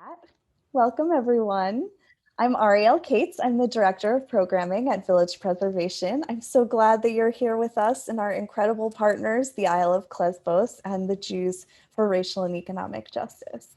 chat. Welcome, everyone. I'm Ariel Cates. I'm the Director of Programming at Village Preservation. I'm so glad that you're here with us and our incredible partners, the Isle of Klezbos and the Jews for Racial and Economic Justice.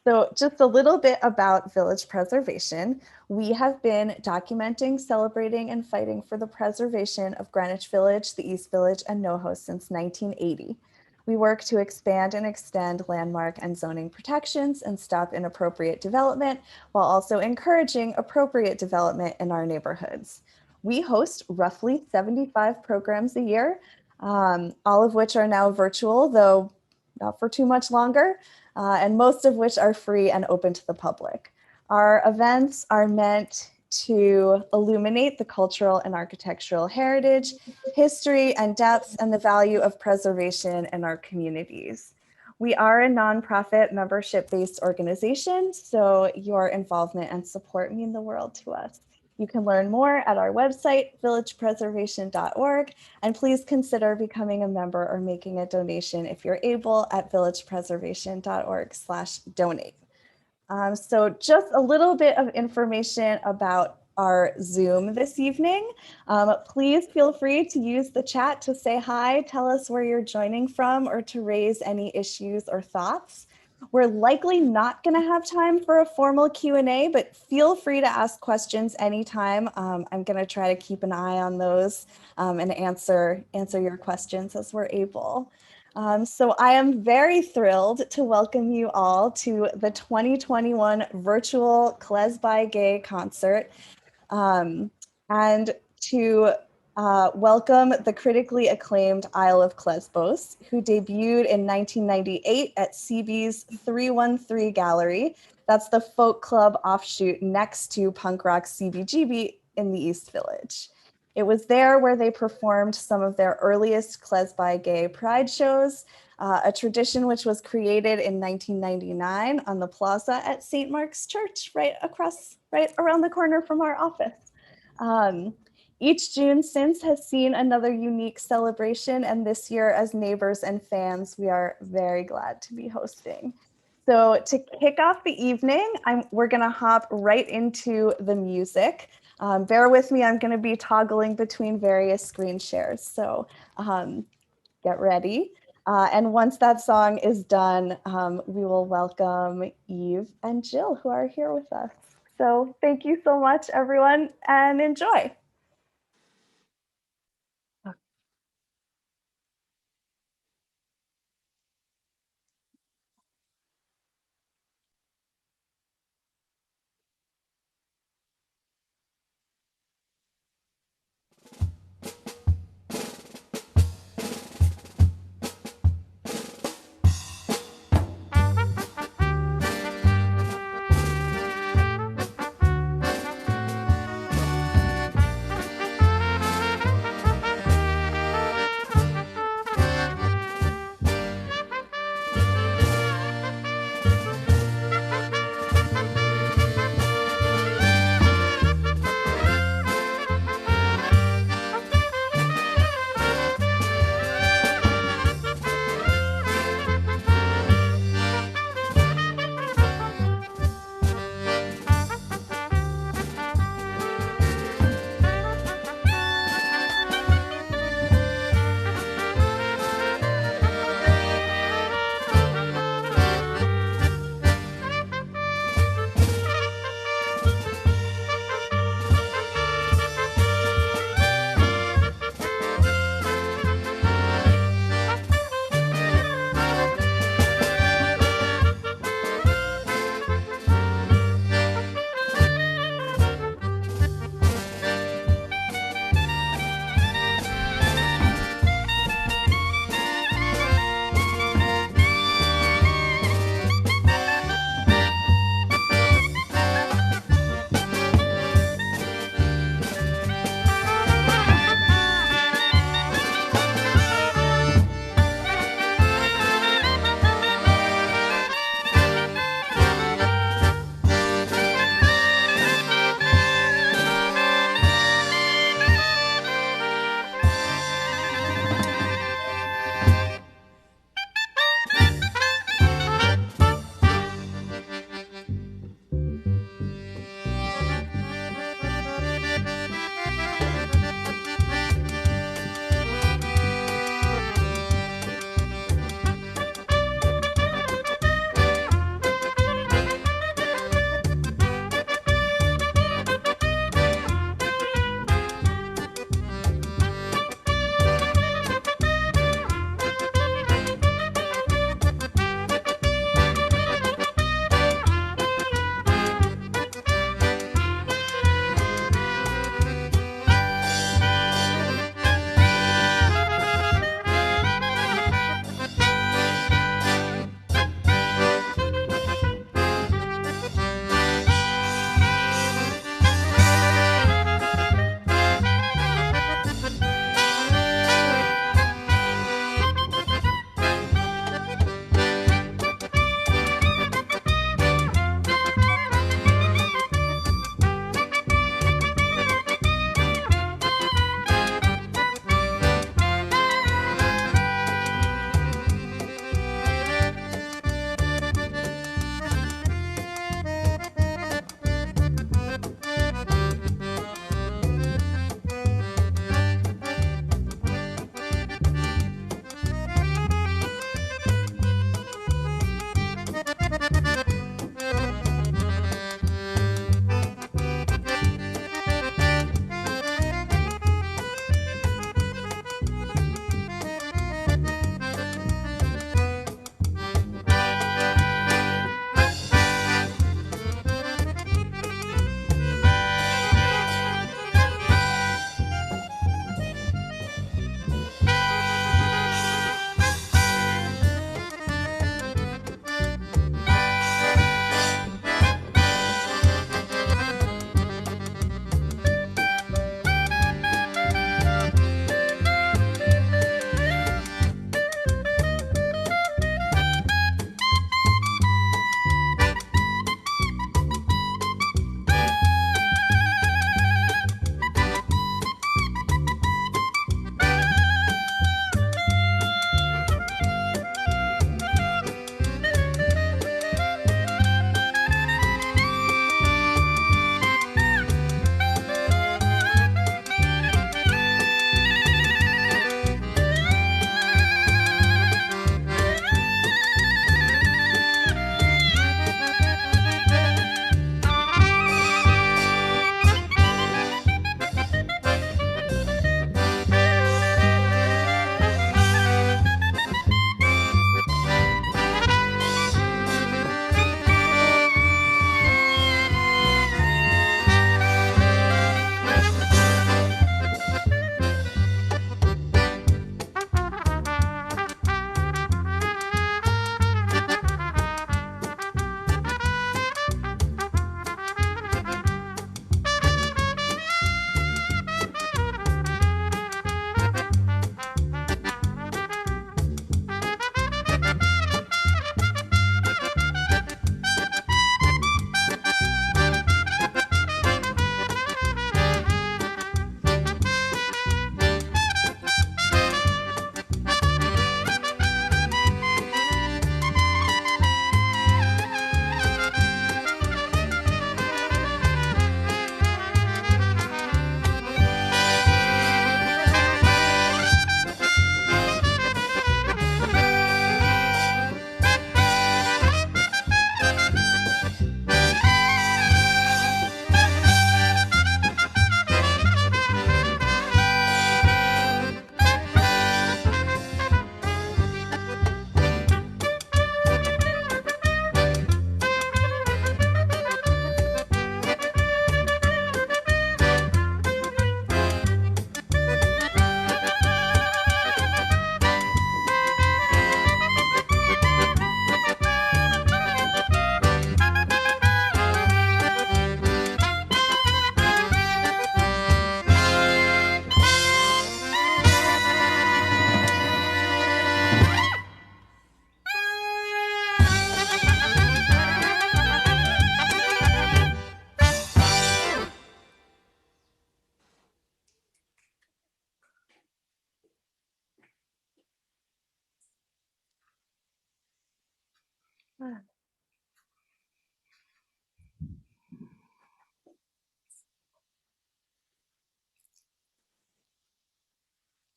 So just a little bit about Village Preservation. We have been documenting, celebrating, and fighting for the preservation of Greenwich Village, the East Village, and NoHo since 1980. We work to expand and extend landmark and zoning protections and stop inappropriate development while also encouraging appropriate development in our neighborhoods. We host roughly 75 programs a year, all of which are now virtual, though not for too much longer, and most of which are free and open to the public. Our events are meant to illuminate the cultural and architectural heritage, history and depths, and the value of preservation in our communities. We are a nonprofit membership-based organization, so your involvement and support mean the world to us. You can learn more at our website, villagepreservation.org, and please consider becoming a member or making a donation if you're able at villagepreservation.org/donate. So just a little bit of information about our Zoom this evening. Please feel free to use the chat to say hi, tell us where you're joining from, or to raise any issues or thoughts. We're likely not going to have time for a formal Q&A, but feel free to ask questions anytime. I'm going to try to keep an eye on those and answer your questions as we're able. So I am very thrilled to welcome you all to the 2021 virtual KlezBiGay concert and to welcome the critically acclaimed Isle of Klezbos, who debuted in 1998 at CB's 313 Gallery. That's the folk club offshoot next to punk rock CBGB in the East Village. It was there where they performed some of their earliest KlezBiGay Pride shows, a tradition which was created in 1999 on the Plaza at St. Mark's Church, right around the corner from our office. Each June since has seen another unique celebration, and this year, as neighbors and fans, we are very glad to be hosting. So to kick off the evening, we're gonna hop right into the music. Bear with me, I'm gonna be toggling between various screen shares, so get ready. And once that song is done, we will welcome Eve and Jill, who are here with us. So thank you so much, everyone, and enjoy.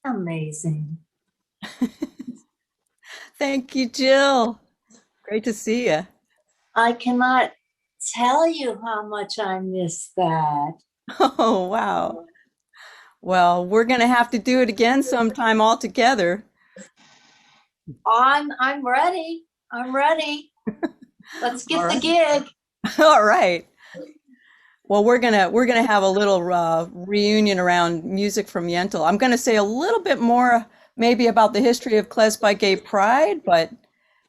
Amazing. Thank you, Jill. Great to see you. I cannot tell you how much I miss that. Oh, wow. Well, we're going to have to do it again sometime all together. I'm ready. I'm ready. Let's All get the right. gig. All right. Well, we're gonna have a little reunion around music from Yentl. I'm gonna say a little bit more maybe about the history of KlezBiGay Pride, but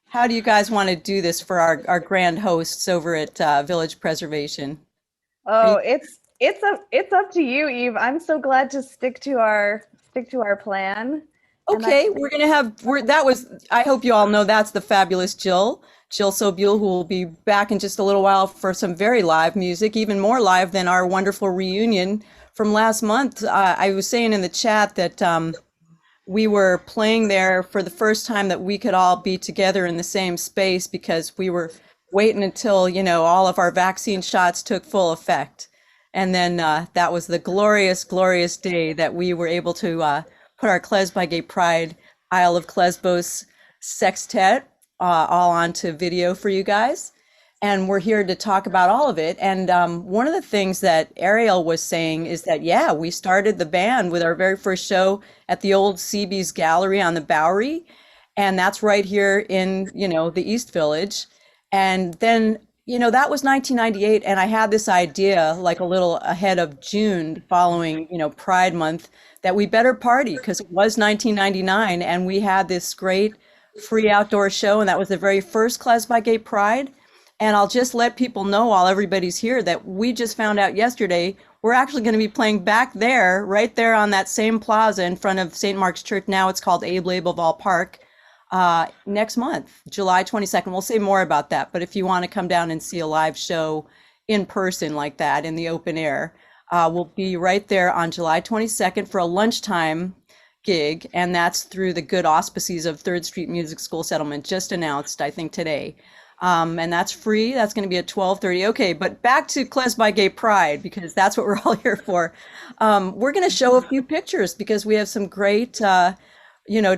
how do you guys want to do this for our grand hosts over at Village Preservation? Are you Oh, it's up to you, Eve. I'm so glad to stick to our plan. And I okay? We're gonna have that was I hope you all know that's the fabulous Jill Sobule, who will be back in just a little while for some very live music, even more live than our wonderful reunion from last month. I was saying in the chat that we were playing there for the first time that we could all be together in the same space because we were waiting until, all of our vaccine shots took full effect. And then that was the glorious, glorious day that we were able to put our KlezBiGay Pride Isle of Klezbos sextet all onto video for you guys. And we're here to talk about all of it. And one of the things that Ariel was saying is that, yeah, we started the band with our very first show at the old CB's Gallery on the Bowery. And that's right here in, the East Village. And then, that was 1998. And I had this idea like a little ahead of June following, Pride Month, that we better party because it was 1999. And we had this great free outdoor show. And that was the very first KlezBiGay Pride. And I'll just let people know while everybody's here that we just found out yesterday we're actually going to be playing back there, right there on that same plaza in front of St. Mark's Church. Now it's called Abe Labelval Park next month, July 22nd. We'll say more about that. But if you want to come down and see a live show in person like that in the open air, we'll be right there on July 22nd for a lunchtime gig. And that's through the good auspices of Third Street Music School Settlement, just announced, I think, today. And that's free. That's going to be at 12:30. Okay, but back to KlezBiGay Pride because that's what we're all here for. We're going to show a few pictures because we have some great,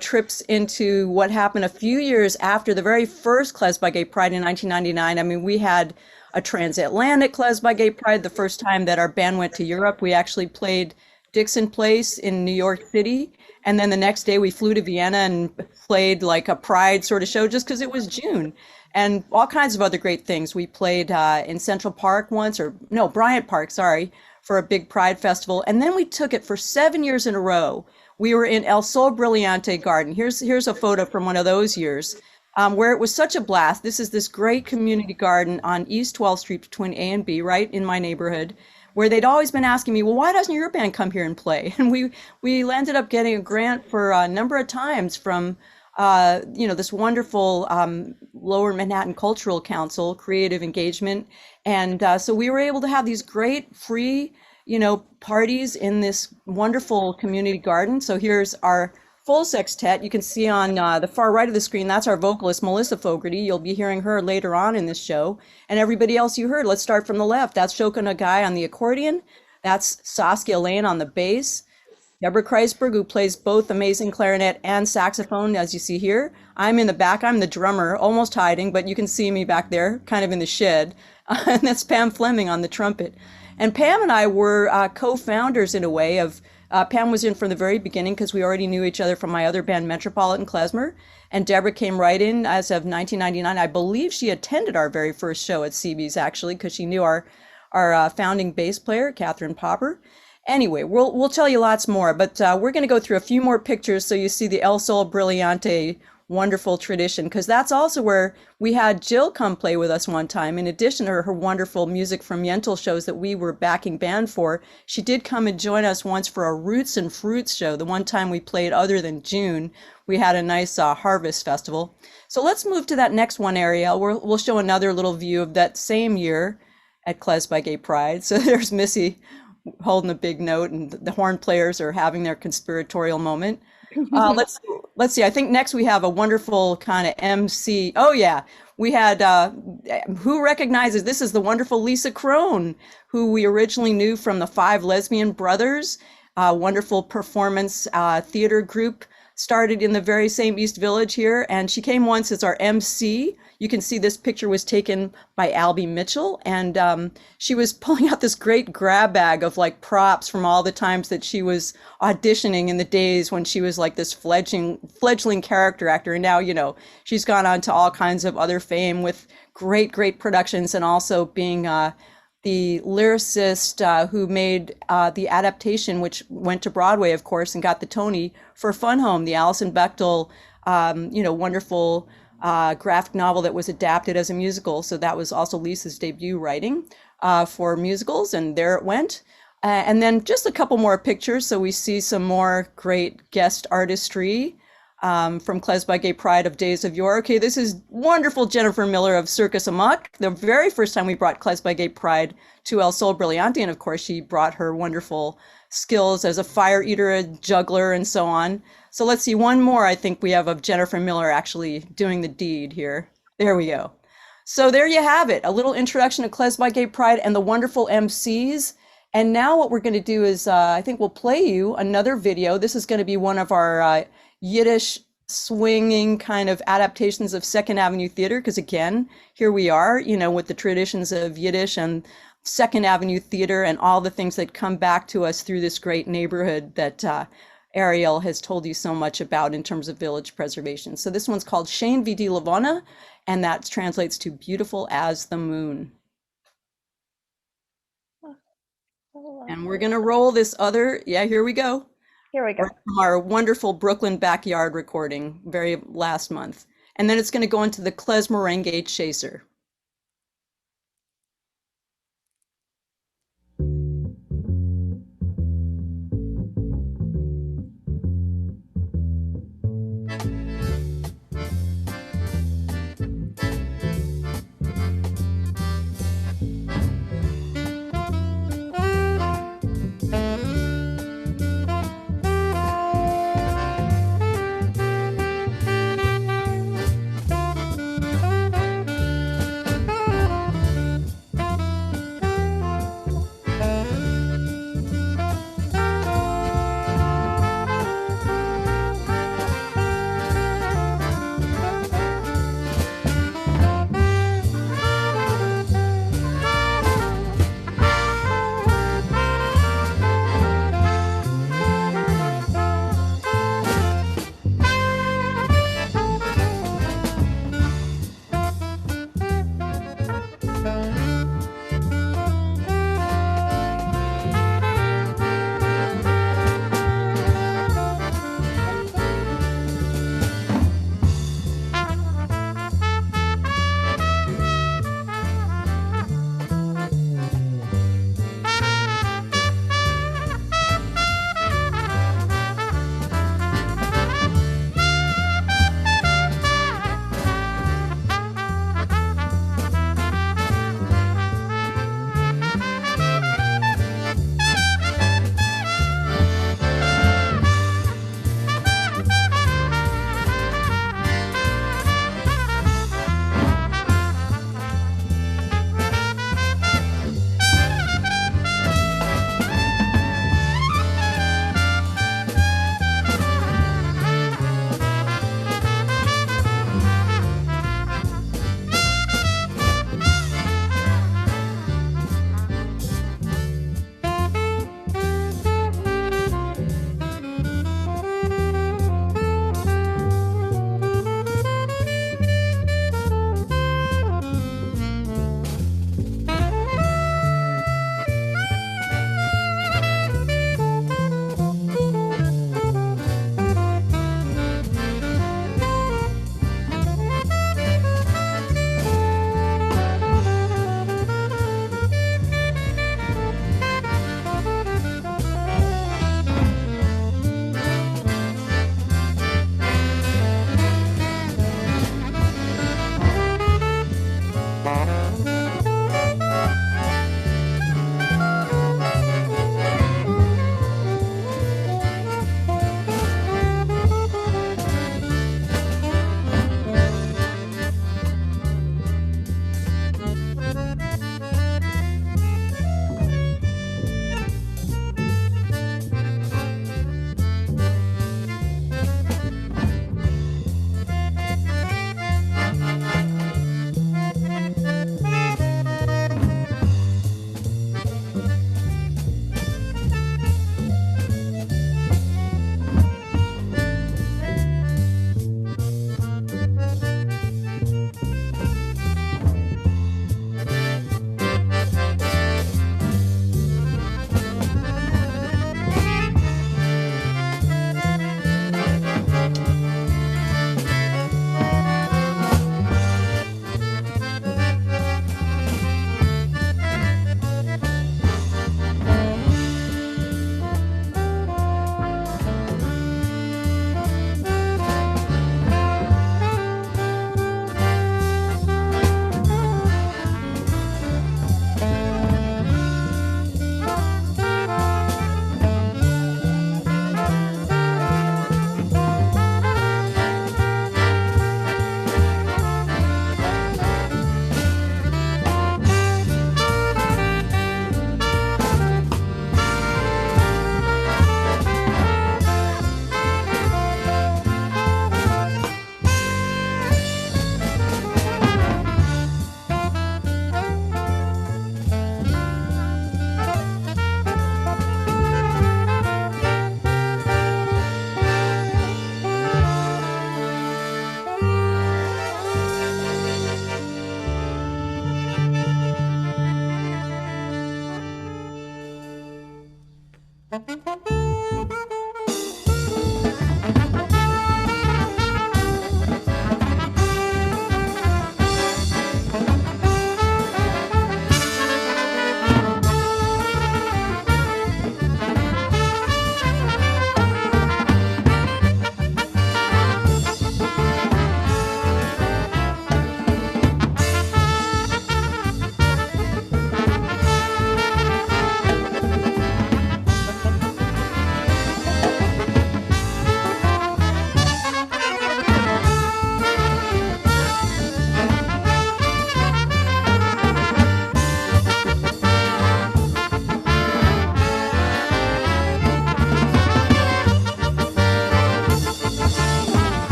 trips into what happened a few years after the very first KlezBiGay Pride in 1999. I mean, we had a transatlantic KlezBiGay Pride the first time that our band went to Europe. We actually played Dixon Place in New York City. And then the next day we flew to Vienna and played like a Pride sort of show just because it was June and all kinds of other great things. We played in Central Park once, or no, Bryant Park, sorry, for a big Pride festival. And then we took it for 7 years in a row. We were in El Sol Brillante Garden. Here's a photo from one of those years where it was such a blast. This is this great community garden on East 12th Street between A and B, right in my neighborhood, where they'd always been asking me, well, why doesn't your band come here and play? And we ended up getting a grant for a number of times from this wonderful Lower Manhattan Cultural Council, Creative Engagement. And so we were able to have these great free, parties in this wonderful community garden. So here's our full sextet. You can see on the far right of the screen, that's our vocalist, Melissa Fogarty. You'll be hearing her later on in this show. And everybody else you heard, let's start from the left. That's Shoko Nagai on the accordion. That's Saskia Lane on the bass. Deborah Kreisberg, who plays both amazing clarinet and saxophone, as you see here. I'm in the back. I'm the drummer, almost hiding, but you can see me back there, kind of in the shed. And that's Pam Fleming on the trumpet. And Pam and I were co-founders in a way of, Pam was in from the very beginning because we already knew each other from my other band, Metropolitan Klezmer. And Deborah came right in as of 1999. I believe she attended our very first show at CB's, actually, because she knew our founding bass player, Catherine Popper. Anyway, we'll tell you lots more, but we're going to go through a few more pictures so you see the El Sol Brillante wonderful tradition, because that's also where we had Jill come play with us one time. In addition to her wonderful music from Yentl shows that we were backing band for, she did come and join us once for a Roots and Fruits show. The one time we played other than June, we had a nice harvest festival. So let's move to that next one area. We'll show another little view of that same year at KlezBiGay Pride. So there's Missy holding a big note, and the horn players are having their conspiratorial moment. Let's see. I think next we have a wonderful kind of MC. Oh yeah, We had, who recognizes, this is the wonderful Lisa Crone, who we originally knew from the Five Lesbian Brothers, wonderful performance theater group, started in the very same East Village here. And she came once as our MC. You can see this picture was taken by Albie Mitchell. And she was pulling out this great grab bag of like props from all the times that she was auditioning in the days when she was like this fledgling character actor. And now, you know, she's gone on to all kinds of other fame with great productions, and also being the lyricist who made the adaptation, which went to Broadway, of course, and got the Tony for Fun Home, the Alison Bechdel, wonderful graphic novel that was adapted as a musical. So that was also Lisa's debut writing for musicals, and there it went. And then just a couple more pictures. So we see some more great guest artistry from KlezBiGay Pride of Days of Yore. Okay, this is wonderful Jennifer Miller of Circus Amok. The very first time we brought KlezBiGay Pride to El Sol Brillante, and of course she brought her wonderful skills as a fire eater, a juggler, and so on. So let's see, one more I think we have of Jennifer Miller actually doing the deed here. There we go. So there you have it, a little introduction to KlezBiGay Pride and the wonderful MCs. And now what we're going to do is I think we'll play you another video. This is going to be one of our Yiddish swinging kind of adaptations of Second Avenue Theater, because again, here we are, you know, with the traditions of Yiddish and Second Avenue Theater and all the things that come back to us through this great neighborhood that Ariel has told you so much about in terms of village preservation. So this one's called Shane Vidi Lavona, and that translates to beautiful as the moon. And we're gonna roll this other, yeah, here we go. Here we go. From our wonderful Brooklyn backyard recording, very last month. And then it's gonna go into the Klez Merengue Chaser.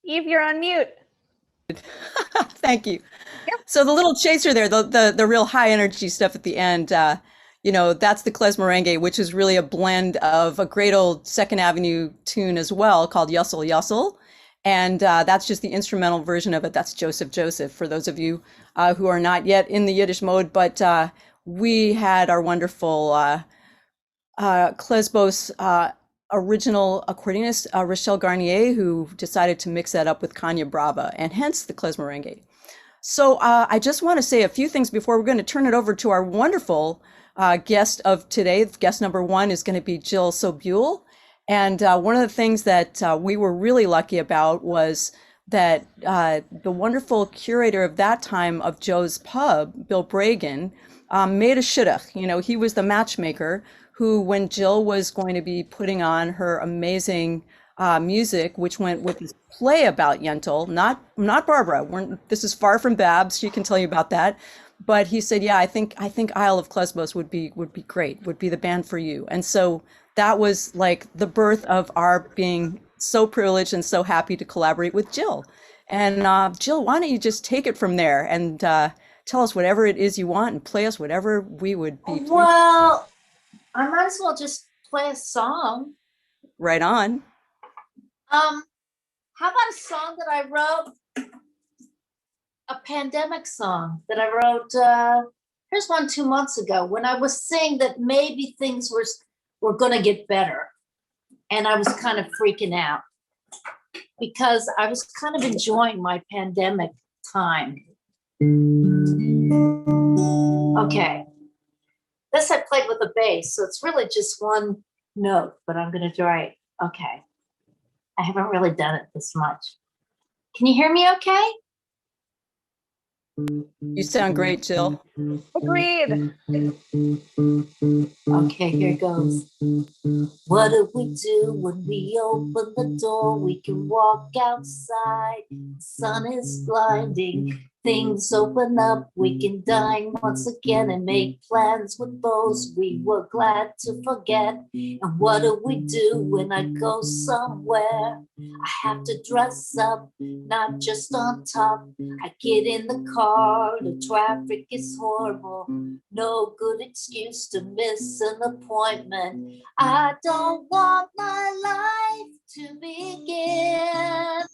Eve, you're on mute. Thank you. So the little chaser there, the real high energy stuff at the end, that's the KlezMerengue, which is really a blend of a great old Second Avenue tune as well called Yussel Yussel. And that's just the instrumental version of it. That's Joseph Joseph, for those of you who are not yet in the Yiddish mode. But we had our wonderful KlezBos original accordionist, Rochelle Garnier, who decided to mix that up with Kanya Brava, and hence the KlezMerengue. So I just want to say a few things before we're going to turn it over to our wonderful guest of today. Guest number one is going to be Jill Sobule. And one of the things that we were really lucky about was that the wonderful curator of that time of Joe's Pub, Bill Bragan, made a shidduch. He was the matchmaker who, when Jill was going to be putting on her amazing music, which went with this play about Yentl, not Barbara. This is far from Babs. She can tell you about that. But he said, "Yeah, I think Isle of Klezbos would be great. Would be the band for you." And so that was like the birth of our being so privileged and so happy to collaborate with Jill. And Jill, why don't you just take it from there and tell us whatever it is you want and play us whatever we would be. Well, I might as well just play a song. Right on. How about a song that I wrote, a pandemic song that I wrote, here's one 2 months ago when I was saying that maybe things were going to get better. And I was kind of freaking out because I was kind of enjoying my pandemic time. Okay. This I played with a bass, so it's really just one note, but I'm going to try it. Okay. I haven't really done it this much. Can you hear me okay? You sound great, Jill. Agreed. Okay, here goes. What do we do when we open the door? We can walk outside. The sun is blinding. Things open up. We can dine once again and make plans with those we were glad to forget. And what do we do when I go somewhere? I have to dress up, not just on top. I get in the car, the traffic is horrible. No good excuse to miss an appointment. I don't want my life to begin.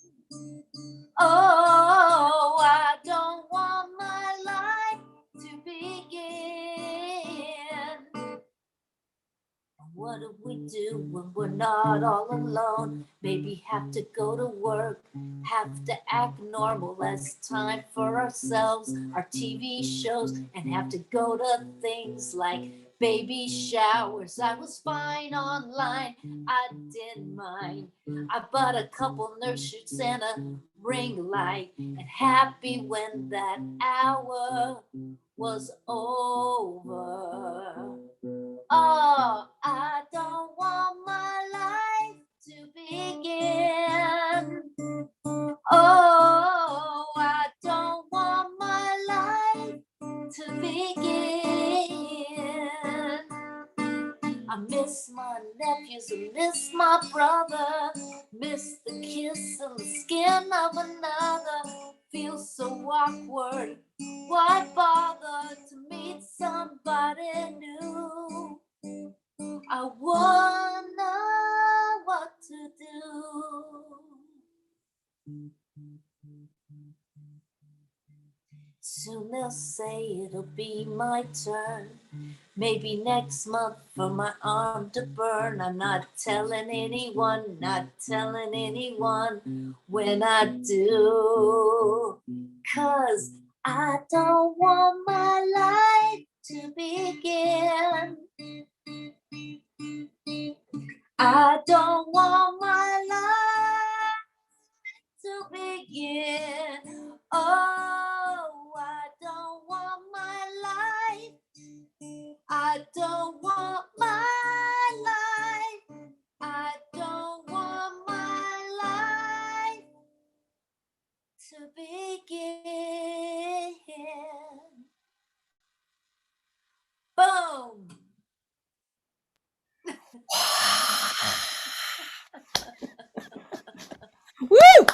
Oh, I don't want my life to begin. What do we do when we're not all alone? Maybe have to go to work, have to act normal as time for ourselves, our TV shows, and have to go to things like baby showers. I was fine online, I didn't mind. I bought a couple nurse shirts and a ring light, and happy when that hour was over. Oh, I don't want my life to begin. Oh, I don't want my life to begin. I miss my nephews, I miss my brother, miss the kiss and the skin of another. Feels so awkward. Why bother to meet somebody new? I wonder what to do. Soon they'll say it'll be my turn. Maybe next month for my arm to burn. I'm not telling anyone, not telling anyone when I do. 'Cause I don't want my life to begin. I don't want my life to begin. Oh, I don't want my life. I don't want my life. I don't want my life to begin. Boom. Woo!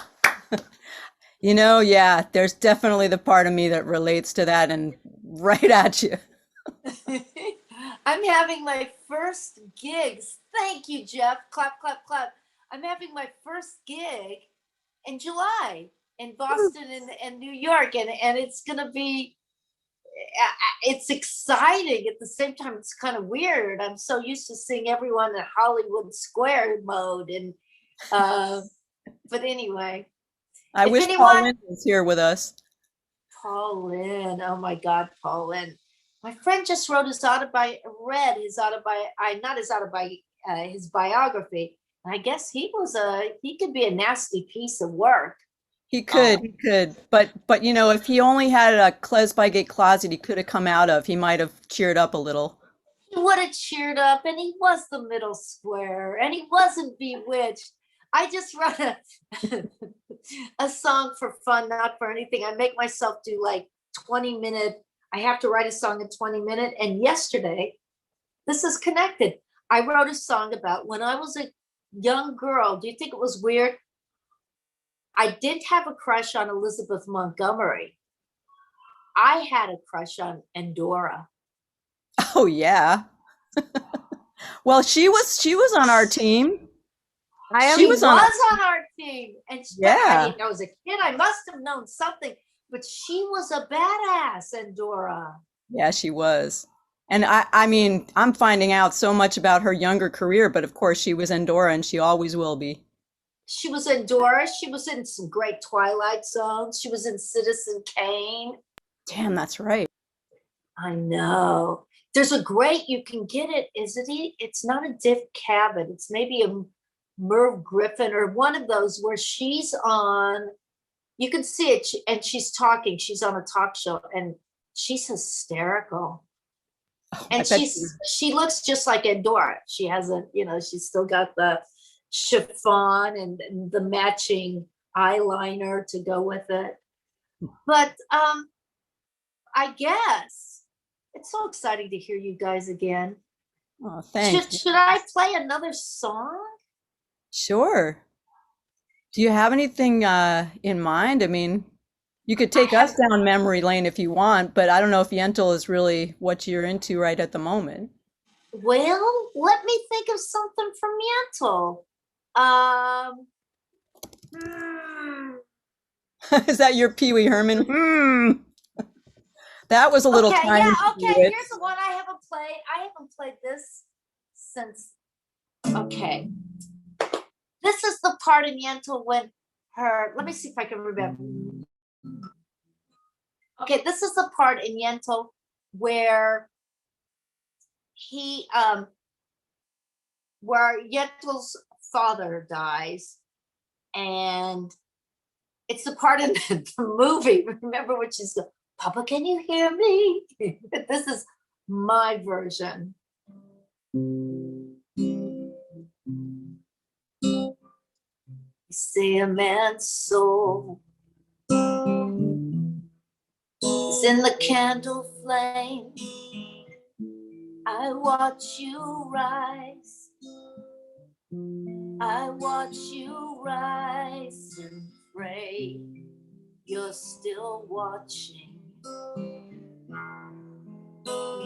Yeah, there's definitely the part of me that relates to that and right at you. I'm having my first gigs. Thank you, Jeff. Clap, clap, clap. I'm having my first gig in July in Boston and New York, and it's gonna be. It's exciting at the same time. It's kind of weird. I'm so used to seeing everyone in Hollywood Square mode, and but anyway, I if wish Paul anyone Lynn was here with us. Paul Lynn. Oh my God, Paul Lynn. My friend just wrote his read his not his his biography. I guess he could be a nasty piece of work. He could. But if he only had a KlezBiGay closet he could have come out of, he might have cheered up a little. He would have cheered up, and he was the middle square, and he wasn't bewitched. I just wrote a song for fun, not for anything. I make myself do like 20-minute. I have to write a song in 20 minutes. And yesterday, this is connected. I wrote a song about when I was a young girl. Do you think it was weird? I did have a crush on Elizabeth Montgomery. I had a crush on Endora. Oh yeah. Well, she was on our team. She was on our team, and I didn't know as a kid. I must have known something, but she was a badass, Endora. Yeah, she was. And I mean, I'm finding out so much about her younger career, but of course she was Endora and she always will be. She was Endora. She was in some great Twilight Zones. She was in Citizen Kane. Damn, that's right. I know. There's a great, you can get it, it's not a Dick Cavett. It's maybe a Merv Griffin or one of those where she's on, you can see it, and she's talking. She's on a talk show, and she's hysterical. Oh, And she looks just like Endora. She hasn't, she's still got the chiffon and the matching eyeliner to go with it. But I guess it's so exciting to hear you guys again. Oh, thanks. Should I play another song? Sure. Do you have anything in mind? I mean, you could take us down memory lane if you want, but I don't know if Yentl is really what you're into right at the moment. Well, let me think of something from Yentl. Is that your Pee Wee Herman? That was a little tiny. Yeah, okay. Here's the one I haven't played. I haven't played this since. Okay. This is the part in Yentl when let me see if I can remember. Okay, this is the part in Yentl where where Yentl's father dies, and it's the part in the movie. Remember when she's going, Papa, can you hear me? This is my version. You say a man's soul is in the candle flame. I watch you rise. I watch you rise and pray. You're still watching.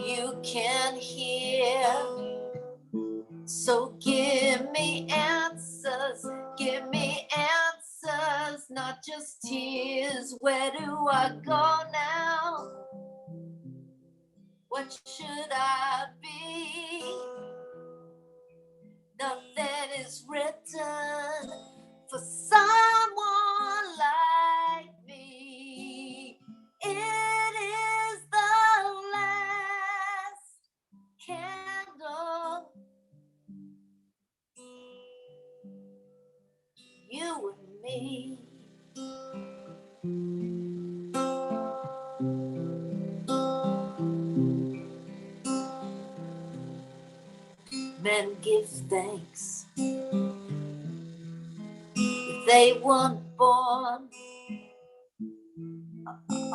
You can hear. So give me answers. Give me answers, not just tears. Where do I go now? What should I be? Nothing is written for someone like me. It is the last candle. You and me. Men give thanks if they weren't born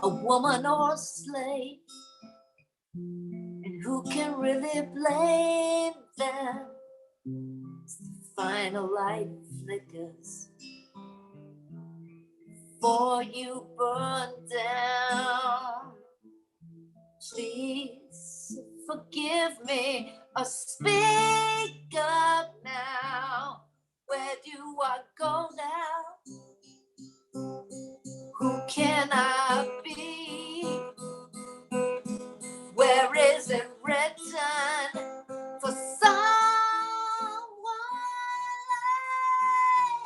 a woman or a slave, and who can really blame them? As the final light flickers, before you burn down. Please forgive me or speak up now. Where do I go now? Who can I be? Where is it written for someone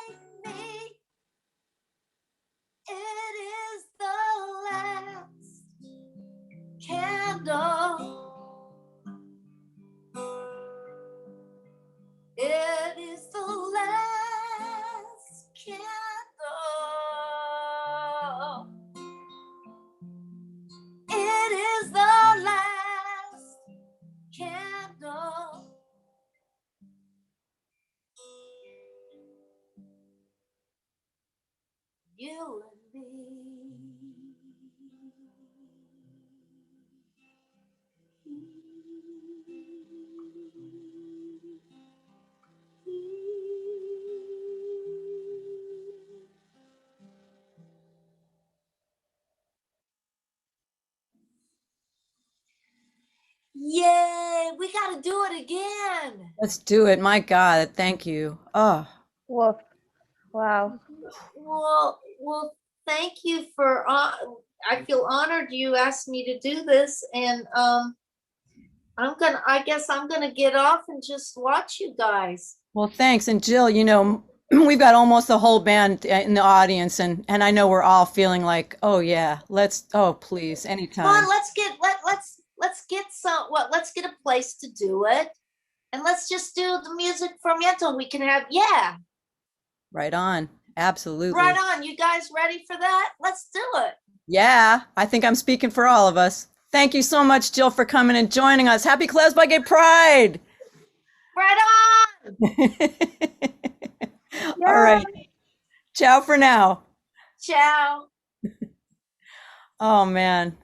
like me? It is the last candle. It is the last candle. It is the last candle. You and me. Yay, we got to do it again. Let's do it. My God, thank you. Oh, Woof. Wow. Well, thank you for, I feel honored you asked me to do this, and I guess I'm gonna get off and just watch you guys. well, thanks. And Jill, you know, we've got almost the whole band in the audience, and I know we're all feeling like, oh yeah, oh please, anytime. Come on, let's get let's get a place to do it, and let's just do the music from Yentl. We can have, yeah. Right on. Absolutely. Right on. You guys ready for that? Let's do it. Yeah, I think I'm speaking for all of us. Thank you so much, Jill, for coming and joining us. Happy KlezBiGay Pride. Right on. All right. Ciao for now. Ciao. Oh, man.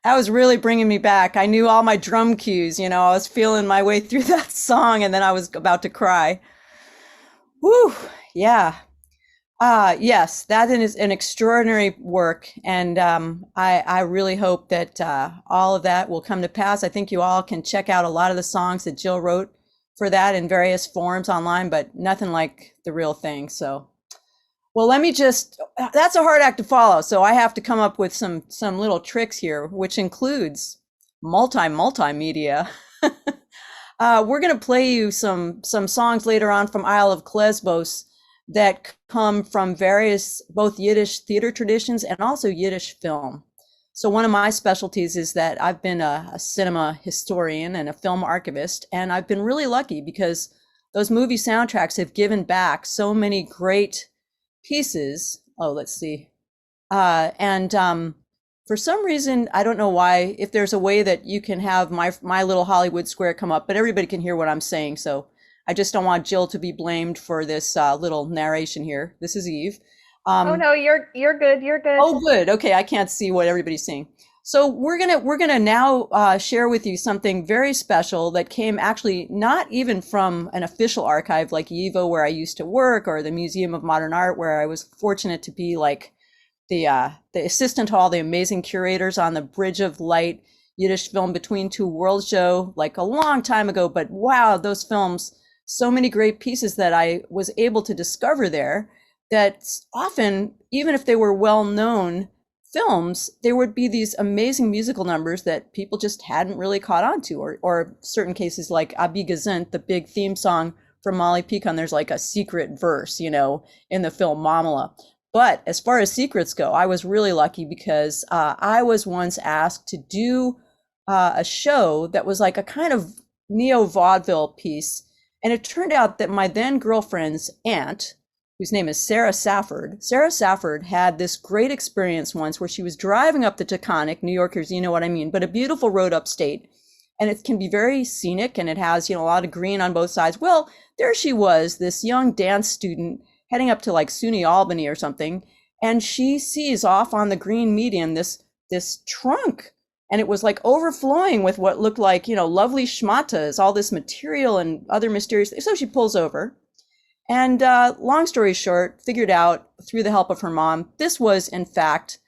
That was really bringing me back. I knew all my drum cues, you know, I was feeling my way through that song and then I was about to cry. Whew. Yeah. Yes, that is an extraordinary work. And I really hope that all of that will come to pass. I think you all can check out a lot of the songs that Jill wrote for that in various forms online, but nothing like the real thing. So, well, that's a hard act to follow. So I have to come up with some little tricks here, which includes multimedia. We're going to play you some songs later on from Isle of Klezbos that come from various, both Yiddish theater traditions and also Yiddish film. So one of my specialties is that I've been a cinema historian and a film archivist, and I've been really lucky because those movie soundtracks have given back so many great pieces. Oh, let's see. For some reason, I don't know why, if there's a way that you can have my little Hollywood square come up, but everybody can hear what I'm saying. So I just don't want Jill to be blamed for this little narration here. This is Eve. Oh no, you're good. You're good. Oh, good. Okay, I can't see what everybody's saying. So we're gonna now share with you something very special that came actually not even from an official archive like YIVO, where I used to work, or the Museum of Modern Art, where I was fortunate to be like the assistant to all the amazing curators on the Bridge of Light Yiddish Film Between Two Worlds show, like a long time ago. But wow, those films, so many great pieces that I was able to discover there, that often, even if they were well-known films, there would be these amazing musical numbers that people just hadn't really caught on to, or certain cases like Abi Gesund, the big theme song from Molly Picon, there's like a secret verse, you know, in the film Mamala. But as far as secrets go, I was really lucky because I was once asked to do a show that was like a kind of neo-vaudeville piece. And it turned out that my then girlfriend's aunt, whose name is Sarah Safford had this great experience once where she was driving up the Taconic, New Yorkers, you know what I mean, but a beautiful road upstate. And it can be very scenic and it has, you know, a lot of green on both sides. Well, there she was, this young dance student heading up to like SUNY Albany or something. And she sees off on the green median this trunk. And it was like overflowing with what looked like, you know, lovely schmatas, all this material and other mysterious things. So she pulls over. And long story short, figured out through the help of her mom, this was in fact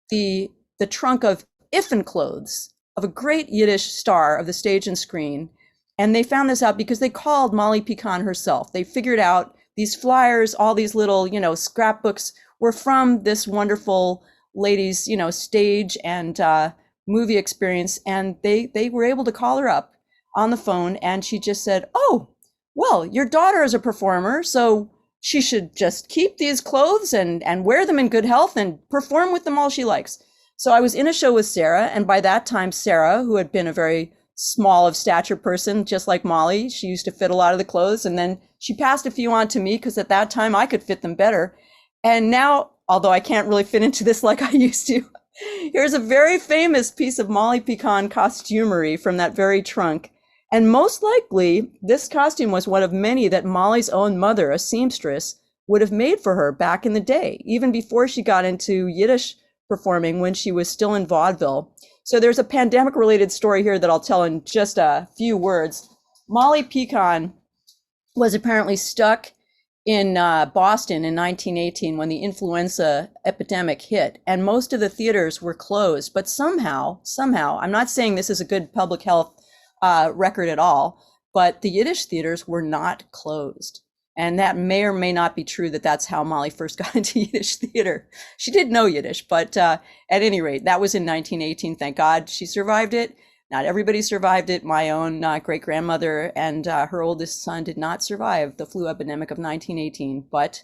the trunk of Iffen clothes of a great Yiddish star of the stage and screen. And they found this out because they called Molly Pecan herself. They figured out these flyers, all these little, scrapbooks were from this wonderful lady's, stage and movie experience. And they were able to call her up on the phone. And she just said, oh, well, your daughter is a performer, so she should just keep these clothes and wear them in good health and perform with them all she likes. So I was in a show with Sarah. And by that time, Sarah, who had been a very small of stature person, just like Molly, she used to fit a lot of the clothes. And then she passed a few on to me because at that time I could fit them better. And now, although I can't really fit into this like I used to, here's a very famous piece of Molly Pecan costumery from that very trunk. And most likely, this costume was one of many that Molly's own mother, a seamstress, would have made for her back in the day, even before she got into Yiddish performing when she was still in vaudeville. So there's a pandemic-related story here that I'll tell in just a few words. Molly Pecan was apparently stuck in Boston in 1918 when the influenza epidemic hit, and most of the theaters were closed. But somehow, I'm not saying this is a good public health record at all, but the Yiddish theaters were not closed. And that may or may not be true that that's how Molly first got into Yiddish theater. She did know Yiddish, but at any rate, that was in 1918. Thank God she survived it. Not everybody survived it. My own great-grandmother and her oldest son did not survive the flu epidemic of 1918. But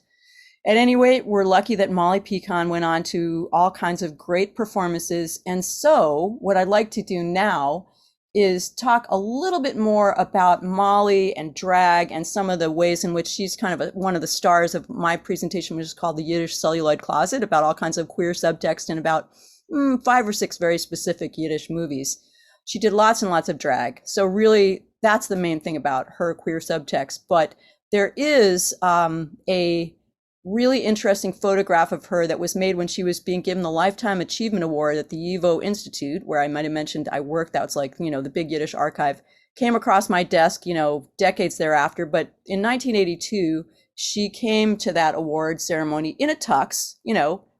at any rate, we're lucky that Molly Pecan went on to all kinds of great performances. And so what I'd like to do now is talk a little bit more about Molly and drag and some of the ways in which she's kind of one of the stars of my presentation, which is called the Yiddish Celluloid Closet, about all kinds of queer subtext and about 5 or 6 very specific Yiddish movies. She did lots and lots of drag. So really, that's the main thing about her queer subtext. But there is a really interesting photograph of her that was made when she was being given the Lifetime Achievement Award at the YIVO Institute, where I might have mentioned I worked. That was like, the big Yiddish archive. Came across my desk, decades thereafter. But in 1982, she came to that award ceremony in a tux,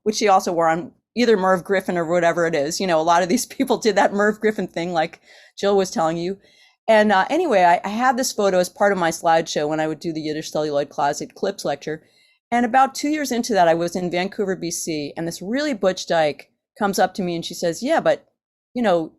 which she also wore on either Merv Griffin or whatever it is. A lot of these people did that Merv Griffin thing, like Jill was telling you. And anyway, I had this photo as part of my slideshow when I would do the Yiddish Celluloid Closet Clips lecture. And about 2 years into that, I was in Vancouver, BC, and this really butch dyke comes up to me and she says, yeah, but,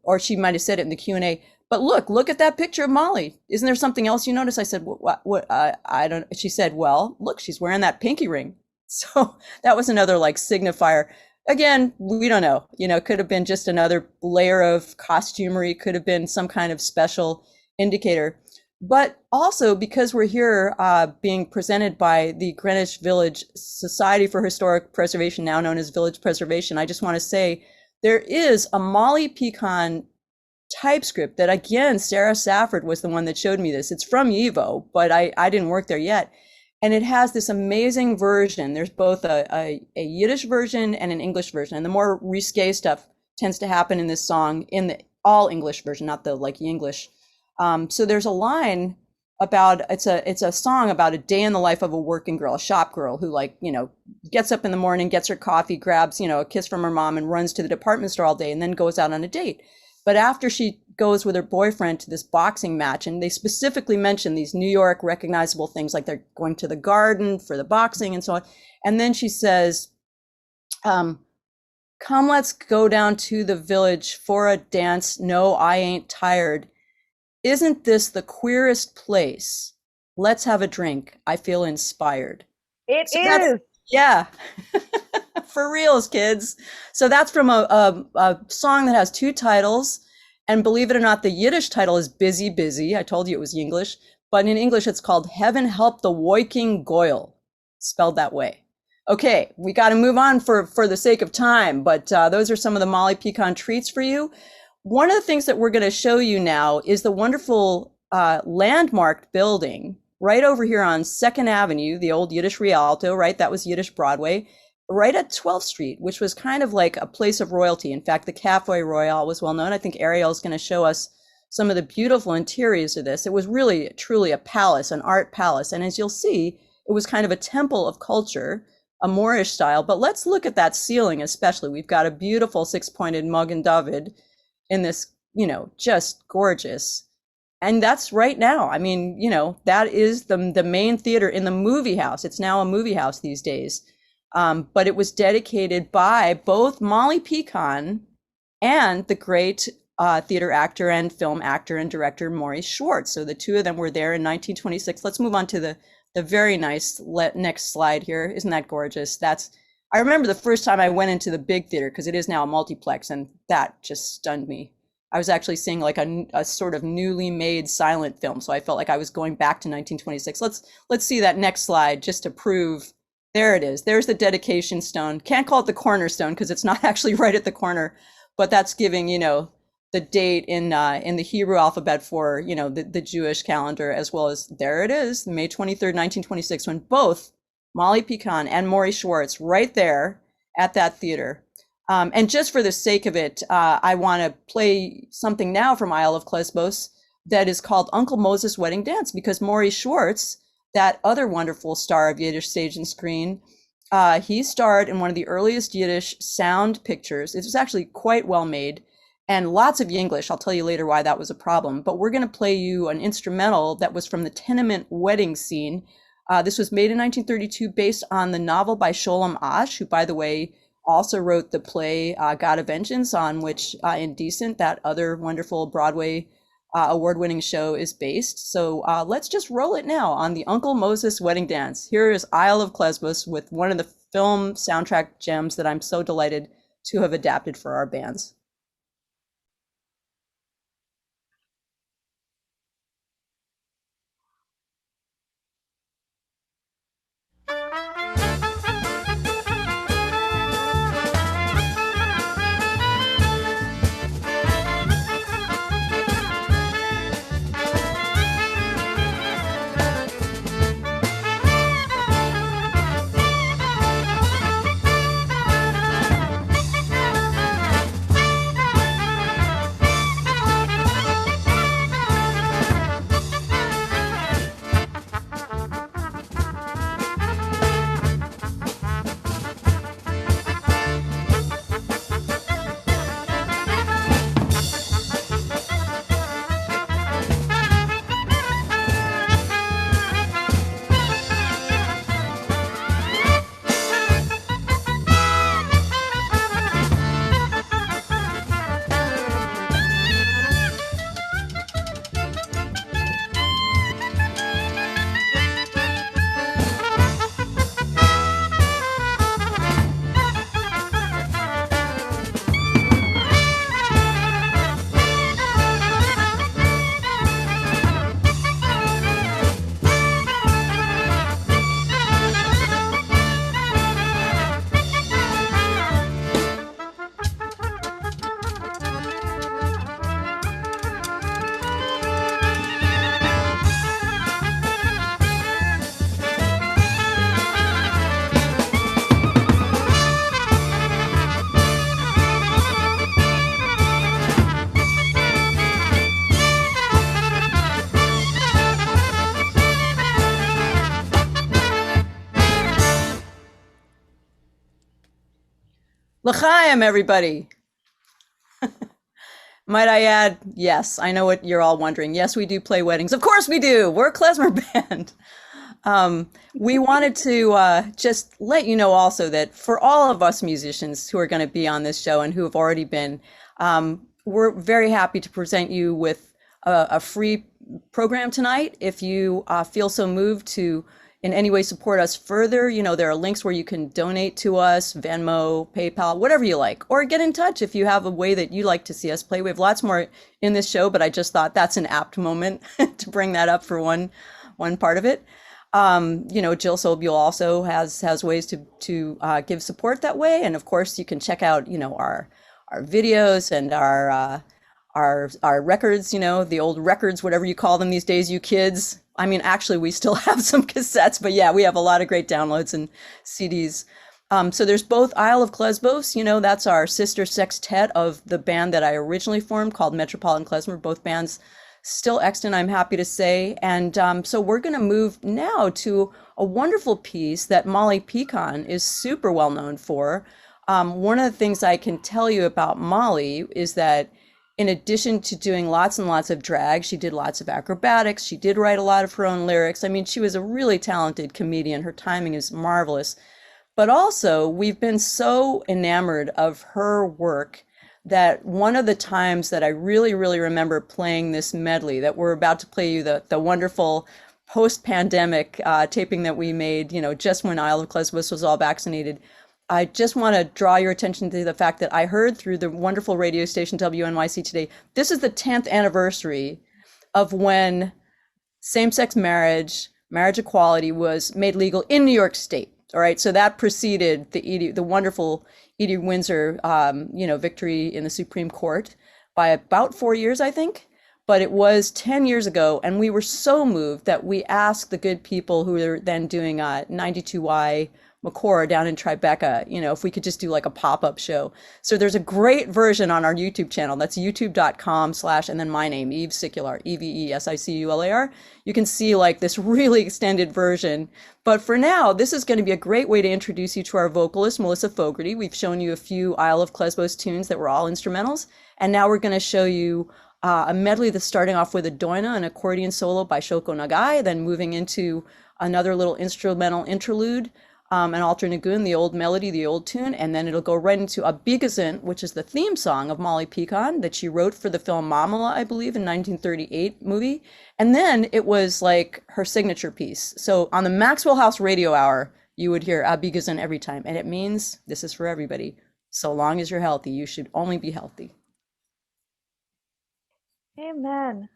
or she might have said it in the Q&A, but look at that picture of Molly. Isn't there something else you notice? I said, what, I don't, she said, well, look, she's wearing that pinky ring. So that was another like signifier. Again, we don't know, could have been just another layer of costumery, could have been some kind of special indicator. But also because we're here being presented by the Greenwich Village Society for Historic Preservation, now known as Village Preservation, I just want to say there is a Molly Pecan typescript that, again, Sarah Safford was the one that showed me this. It's from YIVO, but I didn't work there yet. And it has this amazing version. There's both a Yiddish version and an English version. And the more risque stuff tends to happen in this song in the all English version, not the like English. So there's a line about, it's a song about a day in the life of a working girl, a shop girl who gets up in the morning, gets her coffee, grabs, a kiss from her mom and runs to the department store all day and then goes out on a date. But after she goes with her boyfriend to this boxing match, and they specifically mention these New York recognizable things like they're going to the garden for the boxing and so on. And then she says, come, let's go down to the village for a dance. No, I ain't tired. Isn't this the queerest place? Let's have a drink. I feel inspired. It is. Yeah. For reals, kids. So that's from a song that has 2 titles. And believe it or not, the Yiddish title is Busy, Busy. I told you it was English. But in English, it's called Heaven Help the Woiking Goyle, spelled that way. Okay, we got to move on for the sake of time. But those are some of the Molly Pecan treats for you. One of the things that we're going to show you now is the wonderful landmarked building right over here on 2nd Avenue, the old Yiddish Rialto, right? That was Yiddish Broadway, right at 12th Street, which was kind of like a place of royalty. In fact, the Café Royal was well known. I think Ariel is going to show us some of the beautiful interiors of this. It was really, truly a palace, an art palace. And as you'll see, it was kind of a temple of culture, a Moorish style. But let's look at that ceiling especially. We've got a beautiful six-pointed Magen David in this, just gorgeous. And that's right now. I mean, that is the main theater in the movie house. It's now a movie house these days. But it was dedicated by both Molly Picon and the great theater actor and film actor and director Maurice Schwartz. So the two of them were there in 1926. Let's move on to the very nice next slide here. Isn't that gorgeous? I remember the first time I went into the big theater, because it is now a multiplex, and that just stunned me. I was actually seeing like a sort of newly made silent film. So I felt like I was going back to 1926. Let's see that next slide just to prove. There it is. There's the dedication stone. Can't call it the cornerstone because it's not actually right at the corner, but that's giving, the date in the Hebrew alphabet for, the Jewish calendar, as well as there it is, May 23rd, 1926, when both Molly Picon and Maurice Schwartz right there at that theater. And just for the sake of it, I want to play something now from Isle of Klezbos that is called Uncle Moses' Wedding Dance, because Maurice Schwartz, that other wonderful star of Yiddish stage and screen, he starred in one of the earliest Yiddish sound pictures. It was actually quite well made and lots of Yiddish. I'll tell you later why that was a problem. But we're going to play you an instrumental that was from the tenement wedding scene. This was made in 1932 based on the novel by Sholem Asch, who, by the way, also wrote the play God of Vengeance, on which Indecent, that other wonderful Broadway award-winning show, is based. So let's just roll it now on the Uncle Moses Wedding Dance. Here is Isle of Klezbos with one of the film soundtrack gems that I'm so delighted to have adapted for our bands. L'chaim, everybody. Might I add, yes, I know what you're all wondering. Yes, we do play weddings. Of course we do. We're a klezmer band. We wanted to just let you know also that for all of us musicians who are going to be on this show and who have already been, we're very happy to present you with a free program tonight. If you feel so moved to in any way support us further, there are links where you can donate to us, Venmo, PayPal, whatever you like, or get in touch if you have a way that you like to see us play. We have lots more in this show, but I just thought that's an apt moment to bring that up for one part of it. Jill Sobule also has ways to give support that way. And of course you can check out, our videos and our records, the old records, whatever you call them these days, you kids. I mean, actually, we still have some cassettes, but yeah, we have a lot of great downloads and CDs. So there's both Isle of Klezbos, that's our sister sextet of the band that I originally formed called Metropolitan Klezmer, both bands still extant, I'm happy to say. And so we're going to move now to a wonderful piece that Molly Pecan is super well known for. One of the things I can tell you about Molly is that in addition to doing lots and lots of drag, she did lots of acrobatics. She did write a lot of her own lyrics. I mean, she was a really talented comedian. Her timing is marvelous. But also, we've been so enamored of her work that one of the times that I really, really remember playing this medley that we're about to play you, the wonderful post-pandemic taping that we made, just when Isle of Klezbos was all vaccinated. I just want to draw your attention to the fact that I heard through the wonderful radio station WNYC today, this is the 10th anniversary of when same-sex marriage equality was made legal in New York State. All right, so that preceded the wonderful Edie Windsor, victory in the Supreme Court by about 4 years, I think. But it was 10 years ago, and we were so moved that we asked the good people who were then doing 92Y McCore down in Tribeca, if we could just do like a pop-up show. So there's a great version on our YouTube channel. That's youtube.com/ and then my name, Eve Sicular, EVESICULAR. You can see like this really extended version. But for now, this is going to be a great way to introduce you to our vocalist, Melissa Fogarty. We've shown you a few Isle of Klezbos tunes that were all instrumentals. And now we're going to show you a medley that's starting off with a doina, an accordion solo by Shoko Nagai, then moving into another little instrumental interlude, an alter nagun, the old melody, the old tune, and then it'll go right into a bigazint, which is the theme song of Molly Pecan that she wrote for the film Mamala, I believe, in 1938 movie. And then it was like her signature piece. So on the Maxwell House Radio Hour, you would hear a bigazint every time. And it means, this is for everybody, so long as you're healthy, you should only be healthy. Amen.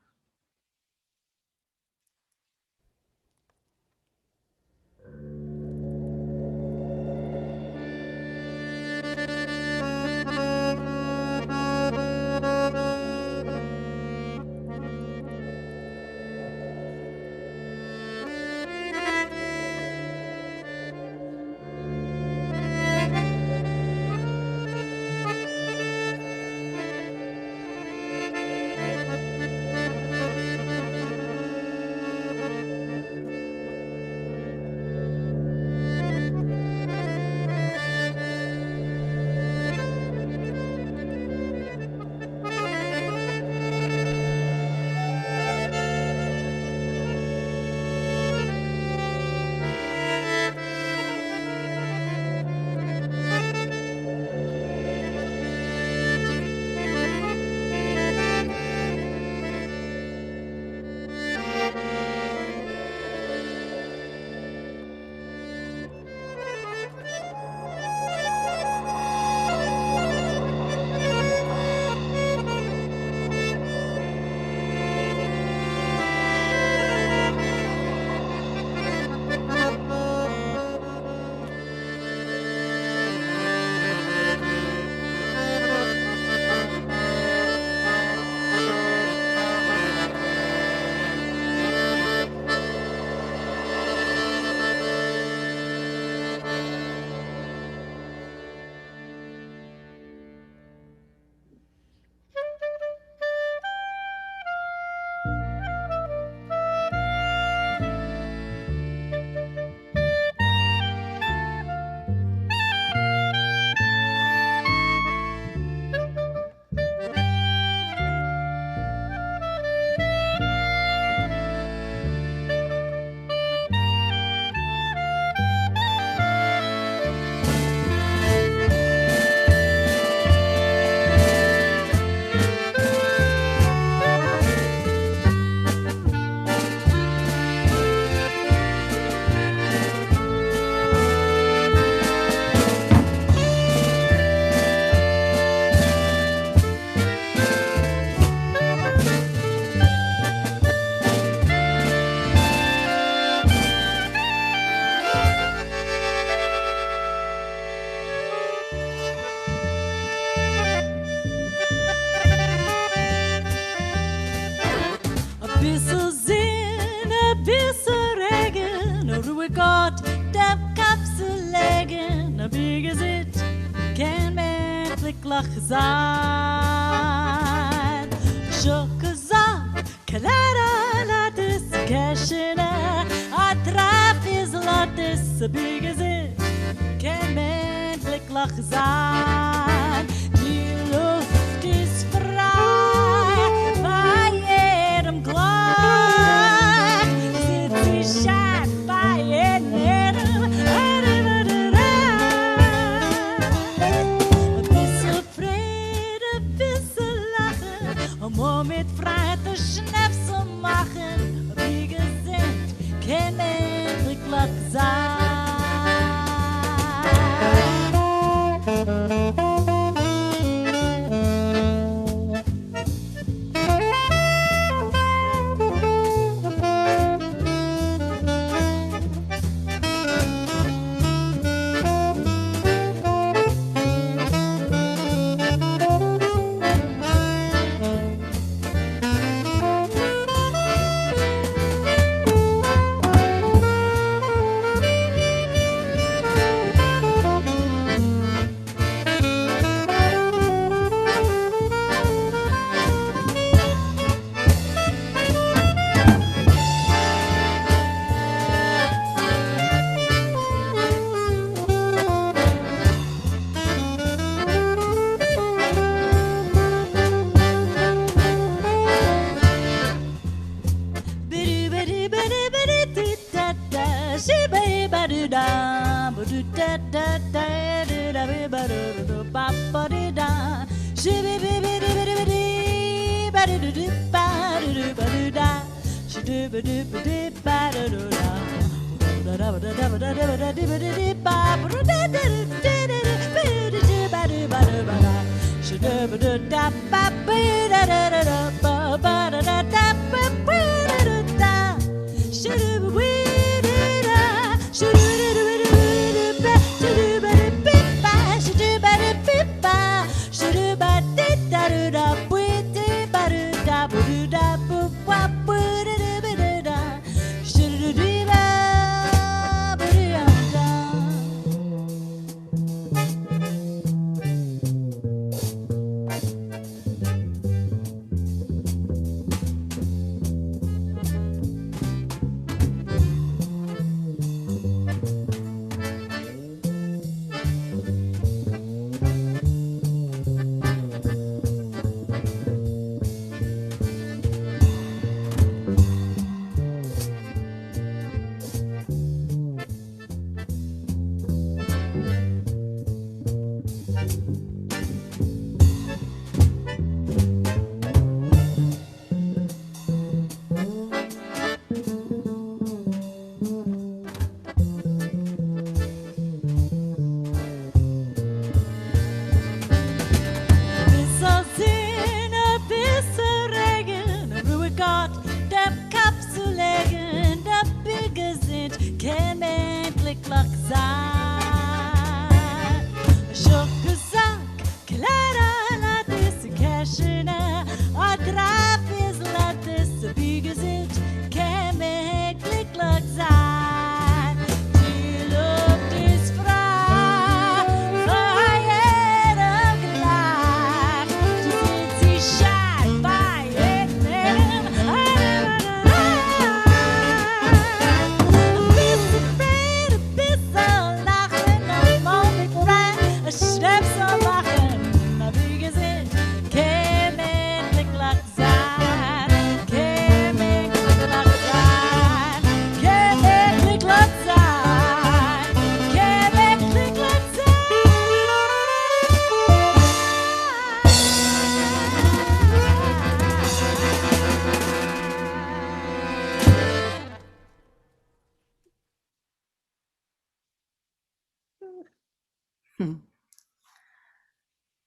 Lachzad Shokazak Kalera Latis Keshina Atraf is like is so big as it can endlich sein. Die Luft ist frei bei jedem gleich. Sie scheint bei jedem. Ein bisschen Freude, ein bisschen Lachen, und nur mit Freude Schnäpse machen. Wie gesinnt kann endlich sein.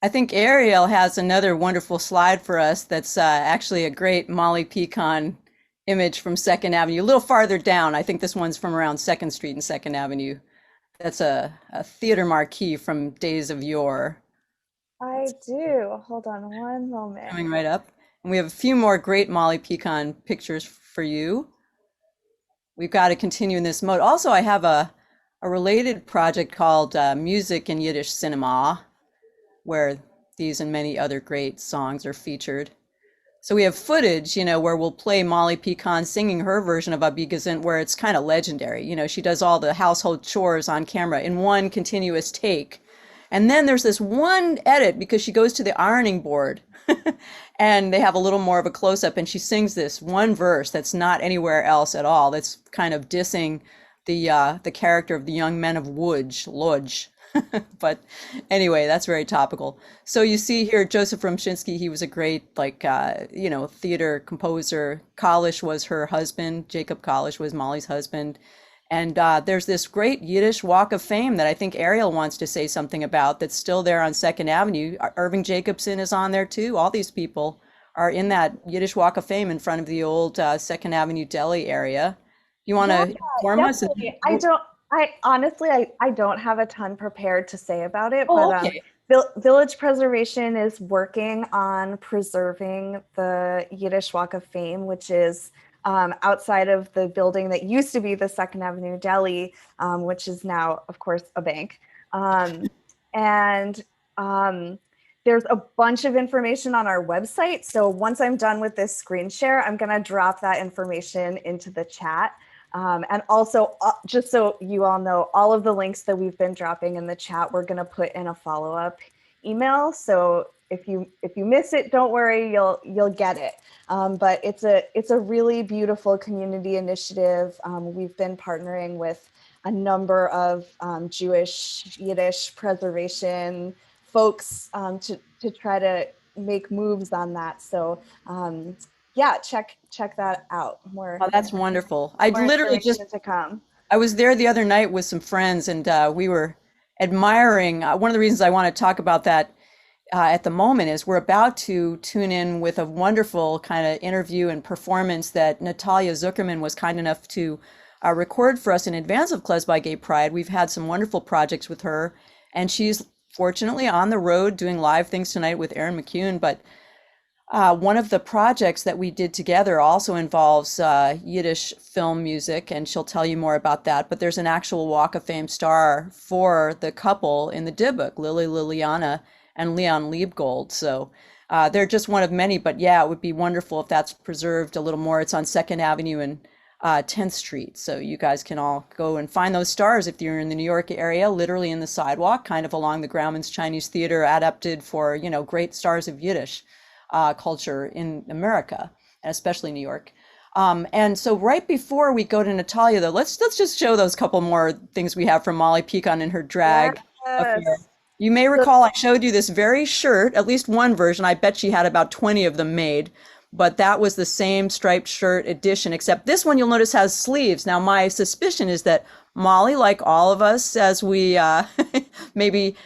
I think Ariel has another wonderful slide for us that's actually a great Molly Pecan image from 2nd Avenue, a little farther down. I think this one's from around 2nd Street and 2nd Avenue. That's a theater marquee from days of yore. I do. Hold on one moment. Coming right up. And we have a few more great Molly Pecan pictures for you. We've got to continue in this mode. Also, I have a related project called Music in Yiddish Cinema, where these and many other great songs are featured. So we have footage, where we'll play Molly Pecan singing her version of Abigazint, where it's kind of legendary. She does all the household chores on camera in one continuous take. And then there's this one edit because she goes to the ironing board and they have a little more of a close up and she sings this one verse that's not anywhere else at all. That's kind of dissing the character of the young men of Lodge. But anyway, that's very topical. So you see here, Joseph Rumshinsky, he was a great, theater composer. Kalish was her husband. Jacob Kalish was Molly's husband. And there's this great Yiddish Walk of Fame that I think Ariel wants to say something about that's still there on 2nd Avenue. Irving Jacobson is on there too. All these people are in that Yiddish Walk of Fame in front of the old 2nd Avenue deli area. You want to inform us? I honestly, I don't have a ton prepared to say about it, Oh, but okay. Village Preservation is working on preserving the Yiddish Walk of Fame, which is outside of the building that used to be the 2nd Avenue Deli, which is now, of course, a bank. There's a bunch of information on our website. So once I'm done with this screen share, I'm going to drop that information into the chat. And also, just so you all know, all of the links that we've been dropping in the chat, we're going to put in a follow-up email. So if you miss it, don't worry, you'll get it. But it's a really beautiful community initiative. We've been partnering with a number of Jewish Yiddish preservation folks to try to make moves on that. So yeah, check that out. Oh, that's wonderful. I was there the other night with some friends and we were admiring. One of the reasons I want to talk about that at the moment is we're about to tune in with a wonderful kind of interview and performance that Natalia Zuckerman was kind enough to record for us in advance of KlezBiGay Pride. We've had some wonderful projects with her, and she's fortunately on the road doing live things tonight with Aaron McCune. But one of the projects that we did together also involves Yiddish film music, and she'll tell you more about that. But there's an actual Walk of Fame star for the couple in the Dybbuk, Lily Liliana and Leon Liebgold. So they're just one of many, but yeah, it would be wonderful if that's preserved a little more. It's on 2nd Avenue and 10th Street. So you guys can all go and find those stars if you're in the New York area, literally in the sidewalk, kind of along the Grauman's Chinese Theater, adapted for, great stars of Yiddish culture in America, and especially New York. And so right before we go to Natalia, though, let's just show those couple more things we have from Molly Pecan in her drag affair. You may recall I showed you this very shirt, at least one version. I bet she had about 20 of them made, but that was the same striped shirt edition, except this one you'll notice has sleeves. Now, my suspicion is that Molly, like all of us, as we maybe,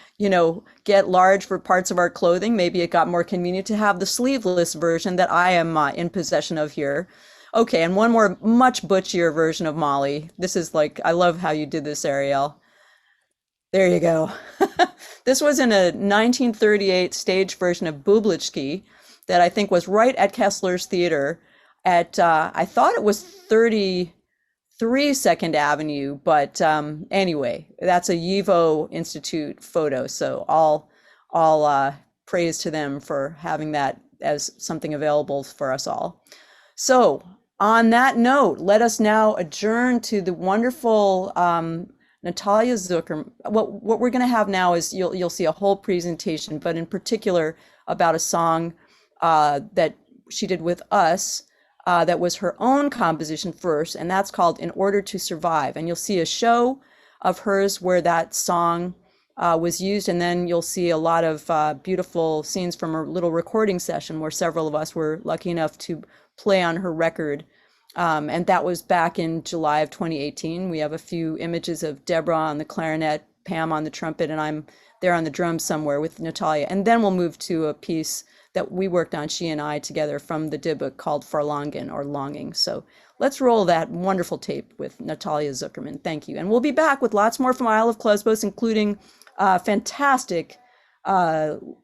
get large for parts of our clothing, maybe it got more convenient to have the sleeveless version that I am in possession of here. Okay, and one more much butchier version of Molly. This is I love how you did this, Ariel. There you go. This was in a 1938 stage version of Bublitsky that I think was right at Kessler's Theater at, I thought it was 33 2nd Avenue, but anyway, that's a YIVO Institute photo. So all praise to them for having that as something available for us all. So on that note, let us now adjourn to the wonderful Natalia Zucker. What we're going to have now is you'll see a whole presentation, but in particular about a song that she did with us that was her own composition first, and that's called In Order to Survive. And you'll see a show of hers where that song was used, and then you'll see a lot of beautiful scenes from her little recording session where several of us were lucky enough to play on her record. And that was back in July of 2018. We have a few images of Deborah on the clarinet, Pam on the trumpet, and I'm there on the drums somewhere with Natalia. And then we'll move to a piece that we worked on, she and I together, from the Dybbuk called Verlangen, or Longing. So let's roll that wonderful tape with Natalia Zuckerman. Thank you. And we'll be back with lots more from Isle of Klezbos, including fantastic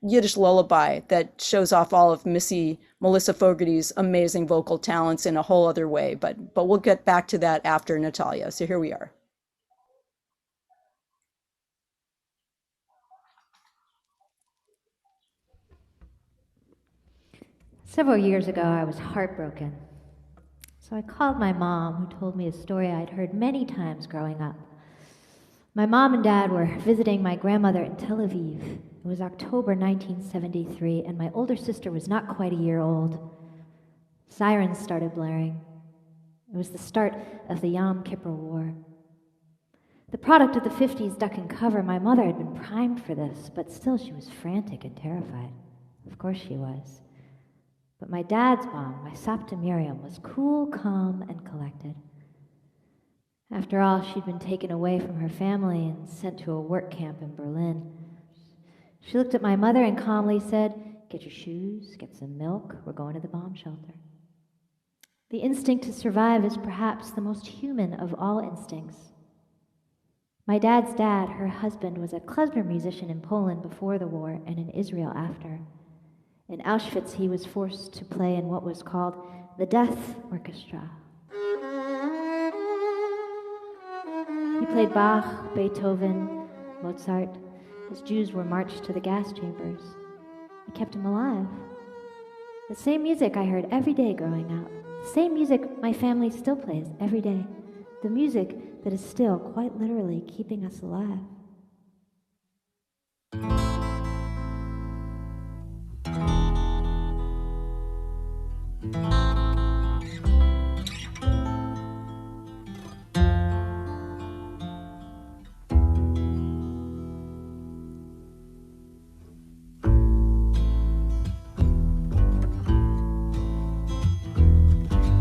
Yiddish lullaby that shows off all of Melissa Fogarty's amazing vocal talents in a whole other way. But we'll get back to that after Natalia. So here we are. Several years ago, I was heartbroken. So I called my mom, who told me a story I'd heard many times growing up. My mom and dad were visiting my grandmother in Tel Aviv. It was October 1973, and my older sister was not quite a year old. Sirens started blaring. It was the start of the Yom Kippur War. The product of the 50s duck and cover, my mother had been primed for this, but still she was frantic and terrified. Of course she was. But my dad's mom, my Sapta Miriam, was cool, calm, and collected. After all, she'd been taken away from her family and sent to a work camp in Berlin. She looked at my mother and calmly said, "Get your shoes, get some milk, we're going to the bomb shelter." The instinct to survive is perhaps the most human of all instincts. My dad's dad, her husband, was a klezmer musician in Poland before the war and in Israel after. In Auschwitz, he was forced to play in what was called the Death Orchestra. He played Bach, Beethoven, Mozart, as Jews were marched to the gas chambers. It kept him alive. The same music I heard every day growing up, the same music my family still plays every day, the music that is still, quite literally, keeping us alive.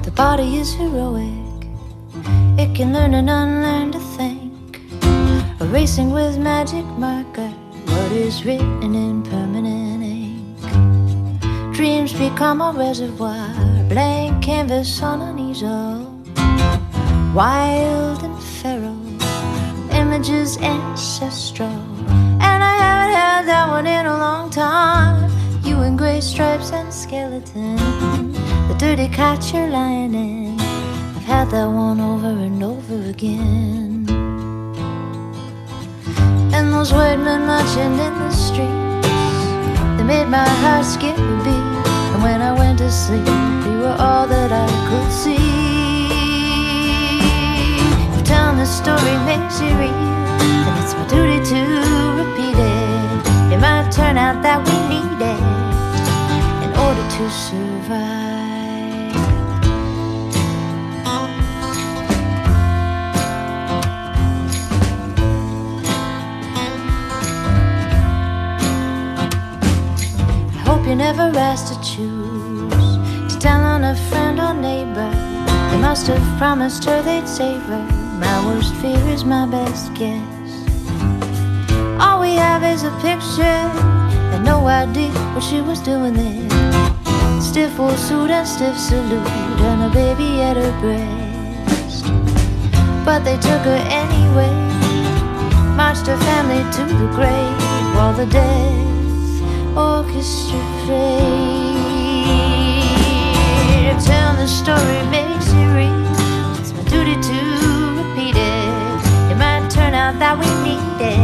The body is heroic. It can learn and unlearn to think. Erasing with magic marker what is written in permanent ink. Dreams become a reservoir, blank canvas on an easel. Wild and feral, images ancestral. And I haven't had that one in a long time. You in gray stripes and skeleton, the dirty cat you're lying in. I've had that one over and over again. And those white men marching in the streets, they made my heart skip a beat. And when I went to sleep, you were all that I could see. If telling the story makes you real, then it's my duty to repeat it. It might turn out that we need it in order to survive. You never asked to choose, to tell on a friend or neighbor. They must have promised her they'd save her. My worst fear is my best guess. All we have is a picture and no idea what she was doing there. Stiff old suit and stiff salute and a baby at her breast. But they took her anyway, marched her family to the grave while the dead orchestra played. If telling the story makes it real, it's my duty to repeat it. It might turn out that we need it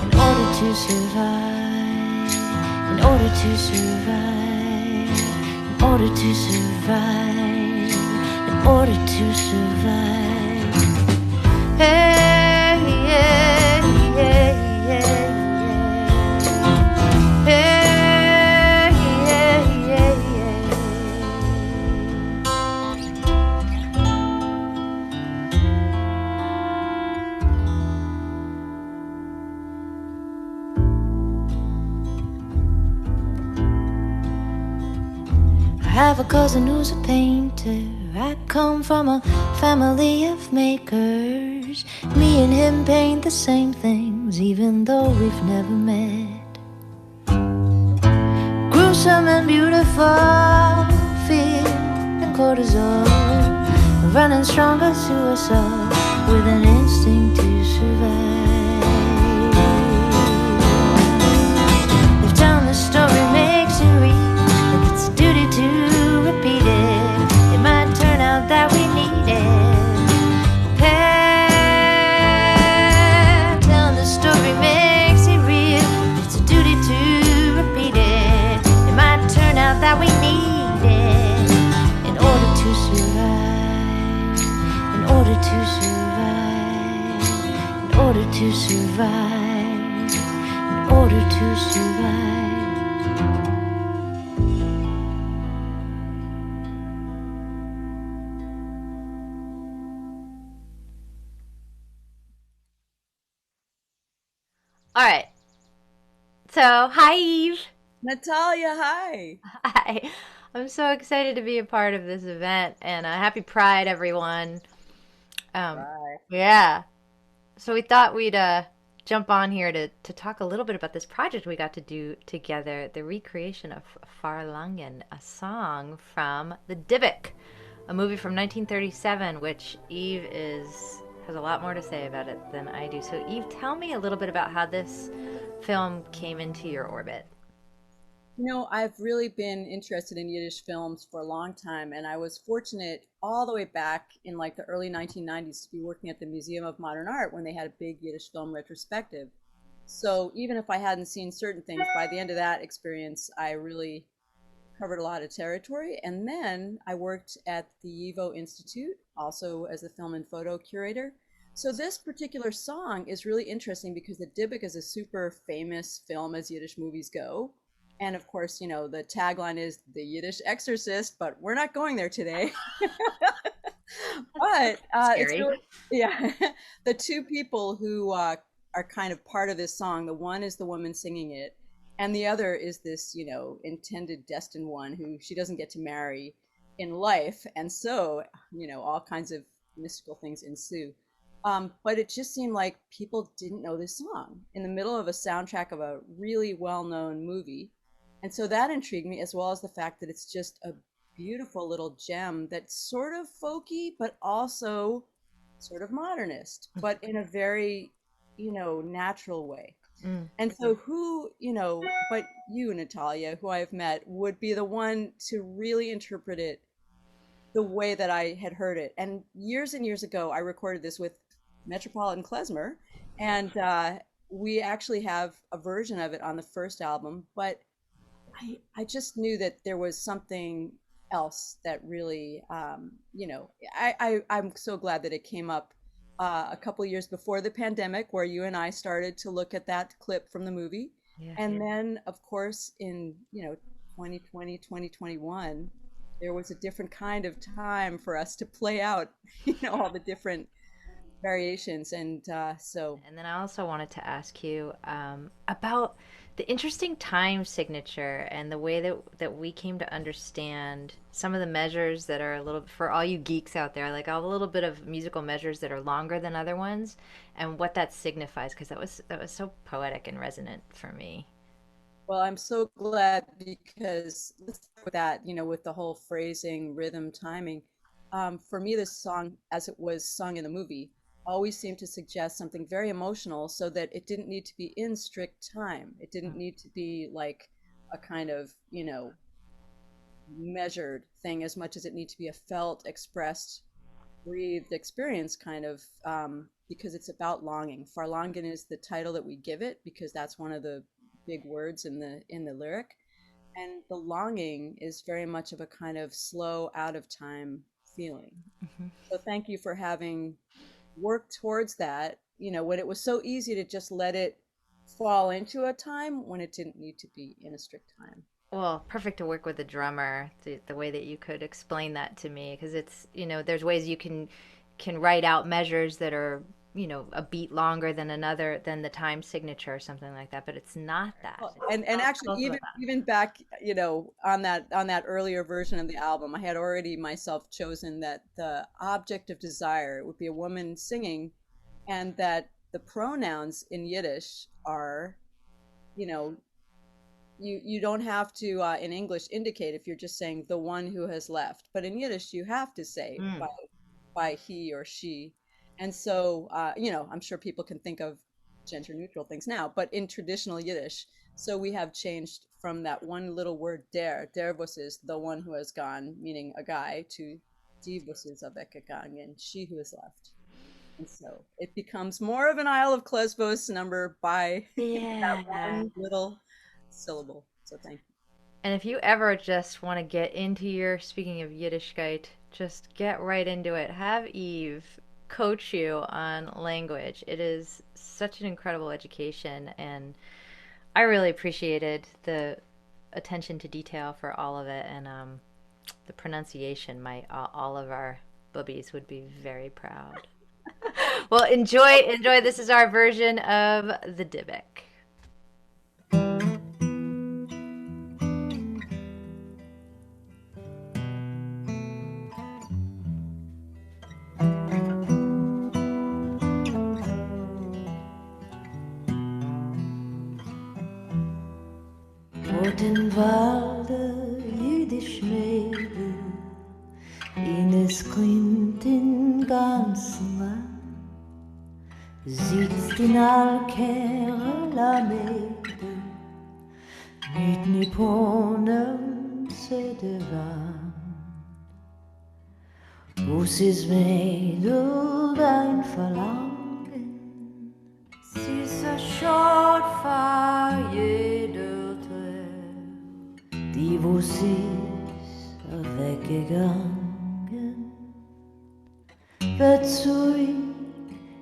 in order to survive, in order to survive, in order to survive, in order to survive. Hey, yeah, yeah, yeah. I have a cousin who's a painter. I come from a family of makers. Me and him paint the same things, even though we've never met. Gruesome and beautiful, fear and cortisol, running stronger through us all with an instinct to survive. If telling the story makes it real, then it's a duty to repeat it. It might turn out that we need it. Hey, telling the story makes it real. It's a duty to repeat it. It might turn out that we need order to survive, in order to survive. All right. So, hi, Eve. Natalia, hi. Hi. I'm so excited to be a part of this event and happy Pride, everyone. Bye. Yeah. So we thought we'd jump on here to talk a little bit about this project we got to do together, the recreation of Farlangen, a song from The Dybbuk, a movie from 1937, which Eve has a lot more to say about it than I do. So Eve, tell me a little bit about how this film came into your orbit. I've really been interested in Yiddish films for a long time, and I was fortunate all the way back in like the early 1990s to be working at the Museum of Modern Art when they had a big Yiddish film retrospective. So even if I hadn't seen certain things, by the end of that experience, I really covered a lot of territory. And then I worked at the YIVO Institute, also as a film and photo curator. So this particular song is really interesting because The Dybbuk is a super famous film as Yiddish movies go. And of course, the tagline is the Yiddish exorcist, but we're not going there today. But it's Scary. really, yeah, the two people who are kind of part of this song, the one is the woman singing it, and the other is this, intended destined one who she doesn't get to marry in life. And so, all kinds of mystical things ensue. But it just seemed like people didn't know this song in the middle of a soundtrack of a really well-known movie. And so that intrigued me, as well as the fact that it's just a beautiful little gem that's sort of folky, but also sort of modernist, but in a very, natural way. Mm. And so but you, Natalia, who I've met, would be the one to really interpret it the way that I had heard it. And years ago, I recorded this with Metropolitan Klezmer, and we actually have a version of it on the first album, but I just knew that there was something else that really, I'm so glad that it came up a couple of years before the pandemic, where you and I started to look at that clip from the movie. Yeah. And then, of course, in, 2020, 2021, there was a different kind of time for us to play out, all the different variations. And so And then I also wanted to ask you about the interesting time signature and the way that we came to understand some of the measures that are a little, for all you geeks out there, like a little bit of musical measures that are longer than other ones, and what that signifies, because that was so poetic and resonant for me. Well, I'm so glad, because let's start with that, with the whole phrasing, rhythm, timing. For me, this song, as it was sung in the movie, always seemed to suggest something very emotional, so that it didn't need to be in strict time. It didn't need to be like a kind of, measured thing, as much as it needed to be a felt, expressed, breathed experience, kind of, because it's about longing. Farlangen is the title that we give it because that's one of the big words in the lyric, and the longing is very much of a kind of slow, out of time feeling. Mm-hmm. So thank you for having worked towards that, when it was so easy to just let it fall into a time when it didn't need to be in a strict time. Well, perfect to work with a drummer, the way that you could explain that to me, because it's, there's ways you can write out measures that are, a beat longer than another, than the time signature or something like that, but it's not that. And actually, even back, on that earlier version of the album, I had already myself chosen that the object of desire would be a woman singing, and that the pronouns in Yiddish are, you don't have to in English indicate if you're just saying the one who has left, but in Yiddish you have to say by he or she. And so, I'm sure people can think of gender neutral things now, but in traditional Yiddish, so we have changed from that one little word der was is the one who has gone, meaning a guy, to die was is weggegangen, she who has left. And so it becomes more of an Isle of Klezbos number by that one little syllable. So thank you. And if you ever just want to get into speaking of Yiddishkeit, just get right into it. Have Eve coach you on language. It is such an incredible education, and I really appreciated the attention to detail for all of it, and the pronunciation. All of our boobies would be very proud. Well, enjoy. This is our version of the Dybbuk. Roten Walde, Jiddisch Mädel, Ines klingt in ganzen Land, sitzt in Alkerla Mädel, mit Nipponem Sedevan. Was ist Mädel dein Verlangen? Sie ist a short for jeder Träg, die wo sie ist weggegangen, wird zurück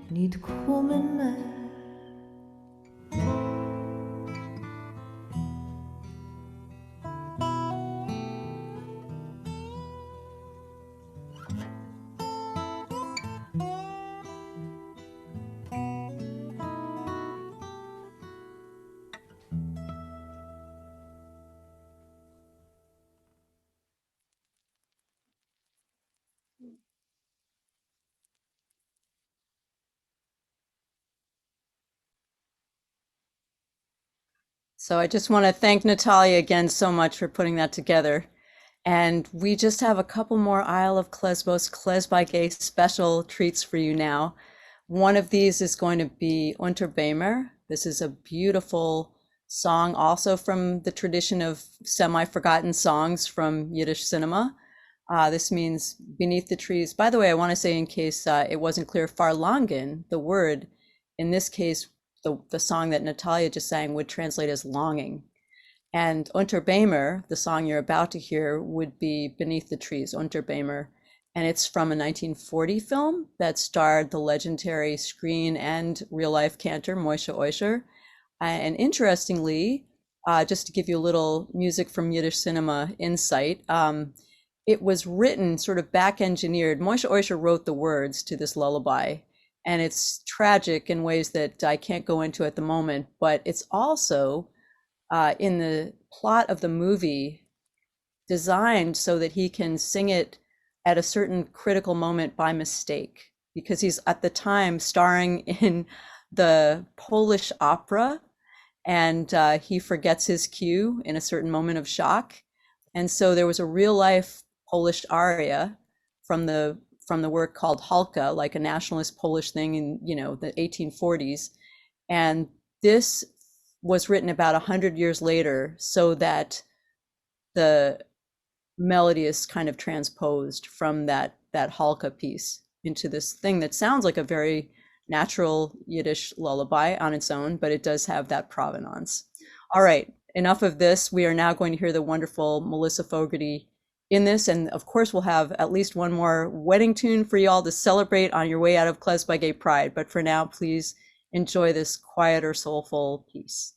nicht kommen mehr. So I just want to thank Natalia again so much for putting that together. And we just have a couple more Isle of Klezbos KlezBiGay special treats for you now. One of these is going to be Unterbeimer. This is a beautiful song also from the tradition of semi-forgotten songs from Yiddish cinema. This means beneath the trees. By the way, I want to say, in case it wasn't clear, Farlangen, the word, in this case, the song that Natalia just sang would translate as longing. And Unterbeimer, the song you're about to hear, would be beneath the trees, Unterbeimer. And it's from a 1940 film that starred the legendary screen and real life cantor Moshe Oisher. And interestingly, just to give you a little music from Yiddish cinema insight, it was written sort of back engineered. Moshe Oisher wrote the words to this lullaby. And it's tragic in ways that I can't go into at the moment, but it's also in the plot of the movie designed so that he can sing it at a certain critical moment by mistake, because he's at the time starring in the Polish opera, and he forgets his cue in a certain moment of shock. And so there was a real life Polish aria from the work called Halka, like a nationalist Polish thing in, the 1840s. And this was written about 100 years later so that the melody is kind of transposed from that Halka piece into this thing that sounds like a very natural Yiddish lullaby on its own, but it does have that provenance. All right, enough of this. We are now going to hear the wonderful Melissa Fogarty in this, and of course we'll have at least one more wedding tune for y'all to celebrate on your way out of KlezBiGay Pride. But for now, please enjoy this quieter, soulful piece.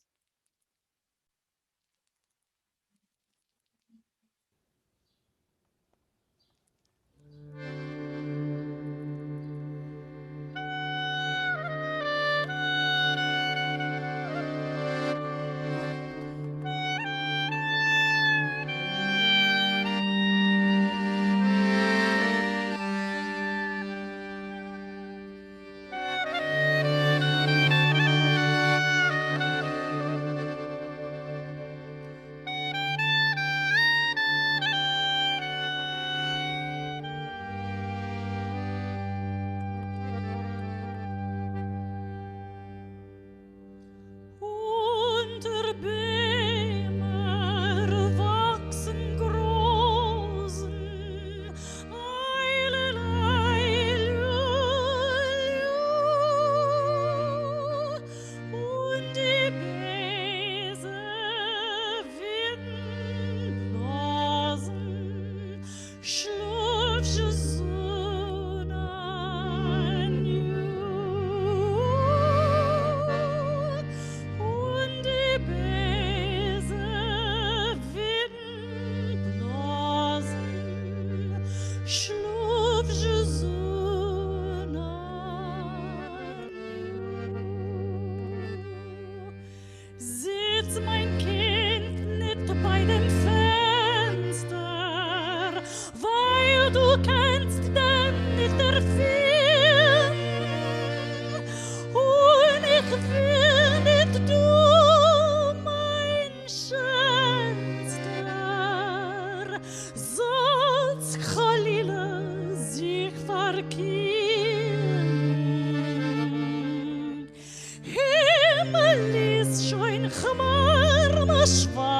Chmarma schwarz,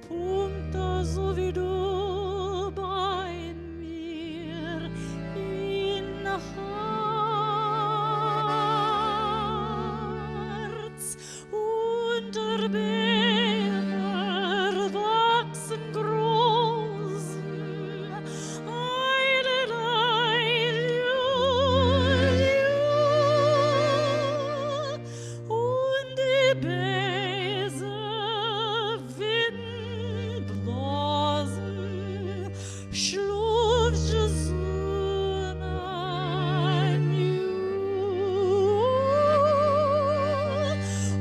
Punta so wie du bei mir in Harz. Unter Bäder wachsen Rosen, und die Bäse Wind blasen, schlug Jesun an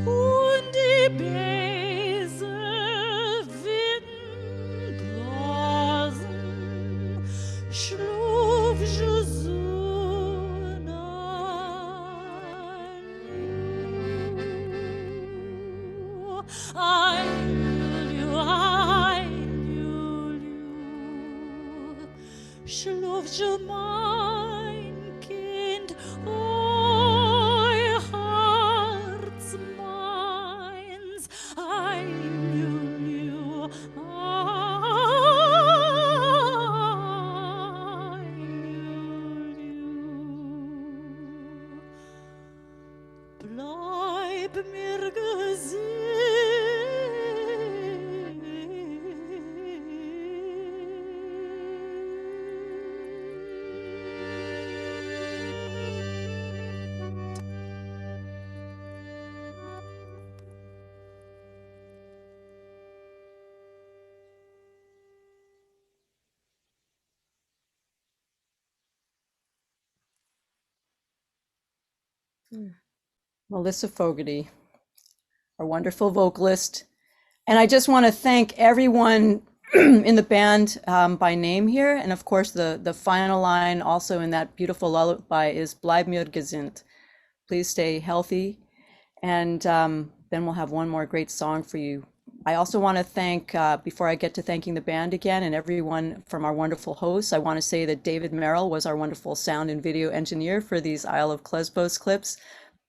und die Bäse Wind blasen, schlug Jesun Schlaf je mein Kind, oi Herz meins, bleib mir Melissa Fogarty, our wonderful vocalist. And I just want to thank everyone in the band by name here. And of course, the final line also in that beautiful lullaby is Bleib mir gesund. Please stay healthy. And then we'll have one more great song for you. I also want to thank, before I get to thanking the band again and everyone from our wonderful hosts, I want to say that David Merrill was our wonderful sound and video engineer for these Isle of Klezbos clips.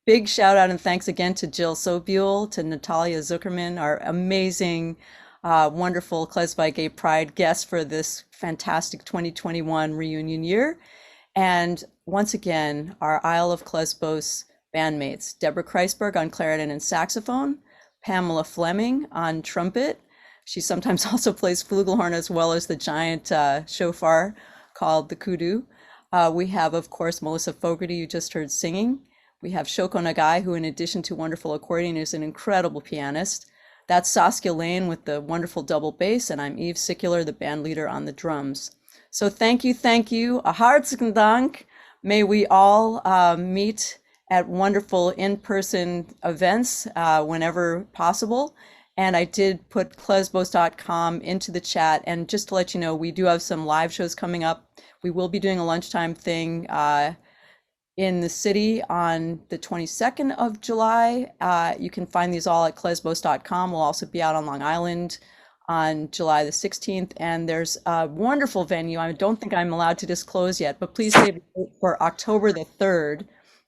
Big shout out and thanks again to Jill Sobule, to Natalia Zuckerman, our amazing, wonderful KlezBiGay Pride guest for this fantastic 2021 reunion year. And once again, our Isle of Klezbos bandmates, Deborah Kreisberg on clarinet and saxophone, Pamela Fleming on trumpet. She sometimes also plays flugelhorn as well as the giant shofar called the kudu. We have, of course, Melissa Fogarty, you just heard singing. We have Shoko Nagai, who in addition to wonderful accordion is an incredible pianist. That's Saskia Lane with the wonderful double bass, and I'm Eve Sicular, the band leader on the drums. So thank you. A hartstigen Dank. May we all meet at wonderful in-person events whenever possible. And I did put klezbos.com into the chat. And just to let you know, we do have some live shows coming up. We will be doing a lunchtime thing in the city on the 22nd of July. You can find these all at klezbos.com. We'll also be out on Long Island on July the 16th. And there's a wonderful venue. I don't think I'm allowed to disclose yet, but please save it for October the 3rd.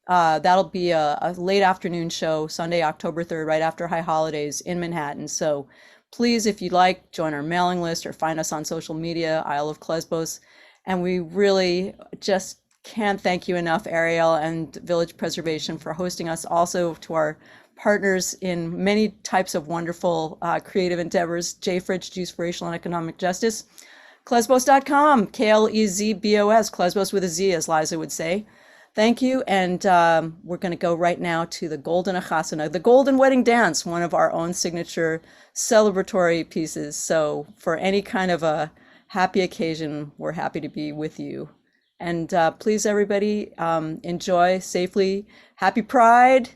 That'll be a late afternoon show, Sunday, October 3rd, right after High Holidays in Manhattan. So please, if you'd like, join our mailing list or find us on social media, Isle of Klezbos. And we really just can't thank you enough, Ariel and Village Preservation, for hosting us. Also to our partners in many types of wonderful creative endeavors, JFRIDGE, Jews for Racial and Economic Justice, klezbos.com, KLEZBOS, Klezbos with a Z, as Liza would say. Thank you. And we're going to go right now to the Golden Achasana, the Golden Wedding Dance, one of our own signature celebratory pieces. So for any kind of a happy occasion, we're happy to be with you. And please, everybody, enjoy safely. Happy Pride.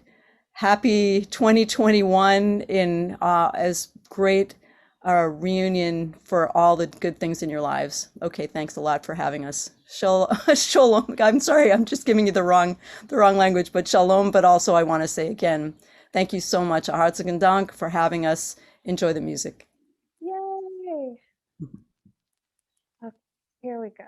Happy 2021 in as great a reunion for all the good things in your lives. Okay, thanks a lot for having us. Shalom. I'm sorry, I'm just giving you the wrong language, but shalom. But also, I want to say again, thank you so much, a hartstigen Dank, for having us. Enjoy the music. Yay! Okay, here we go.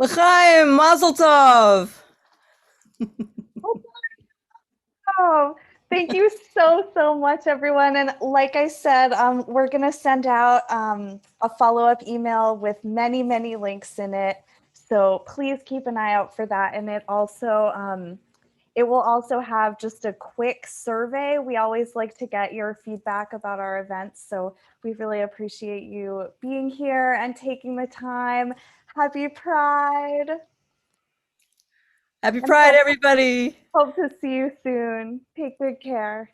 L'chaim, Mazel Tov. Oh, thank you so much, everyone. And like I said, we're going to send out a follow-up email with many links in it. So please keep an eye out for that. And it also, it will also have just a quick survey. We always like to get your feedback about our events. So we really appreciate you being here and taking the time. Happy Pride. Happy Pride, everybody. Hope to see you soon. Take good care.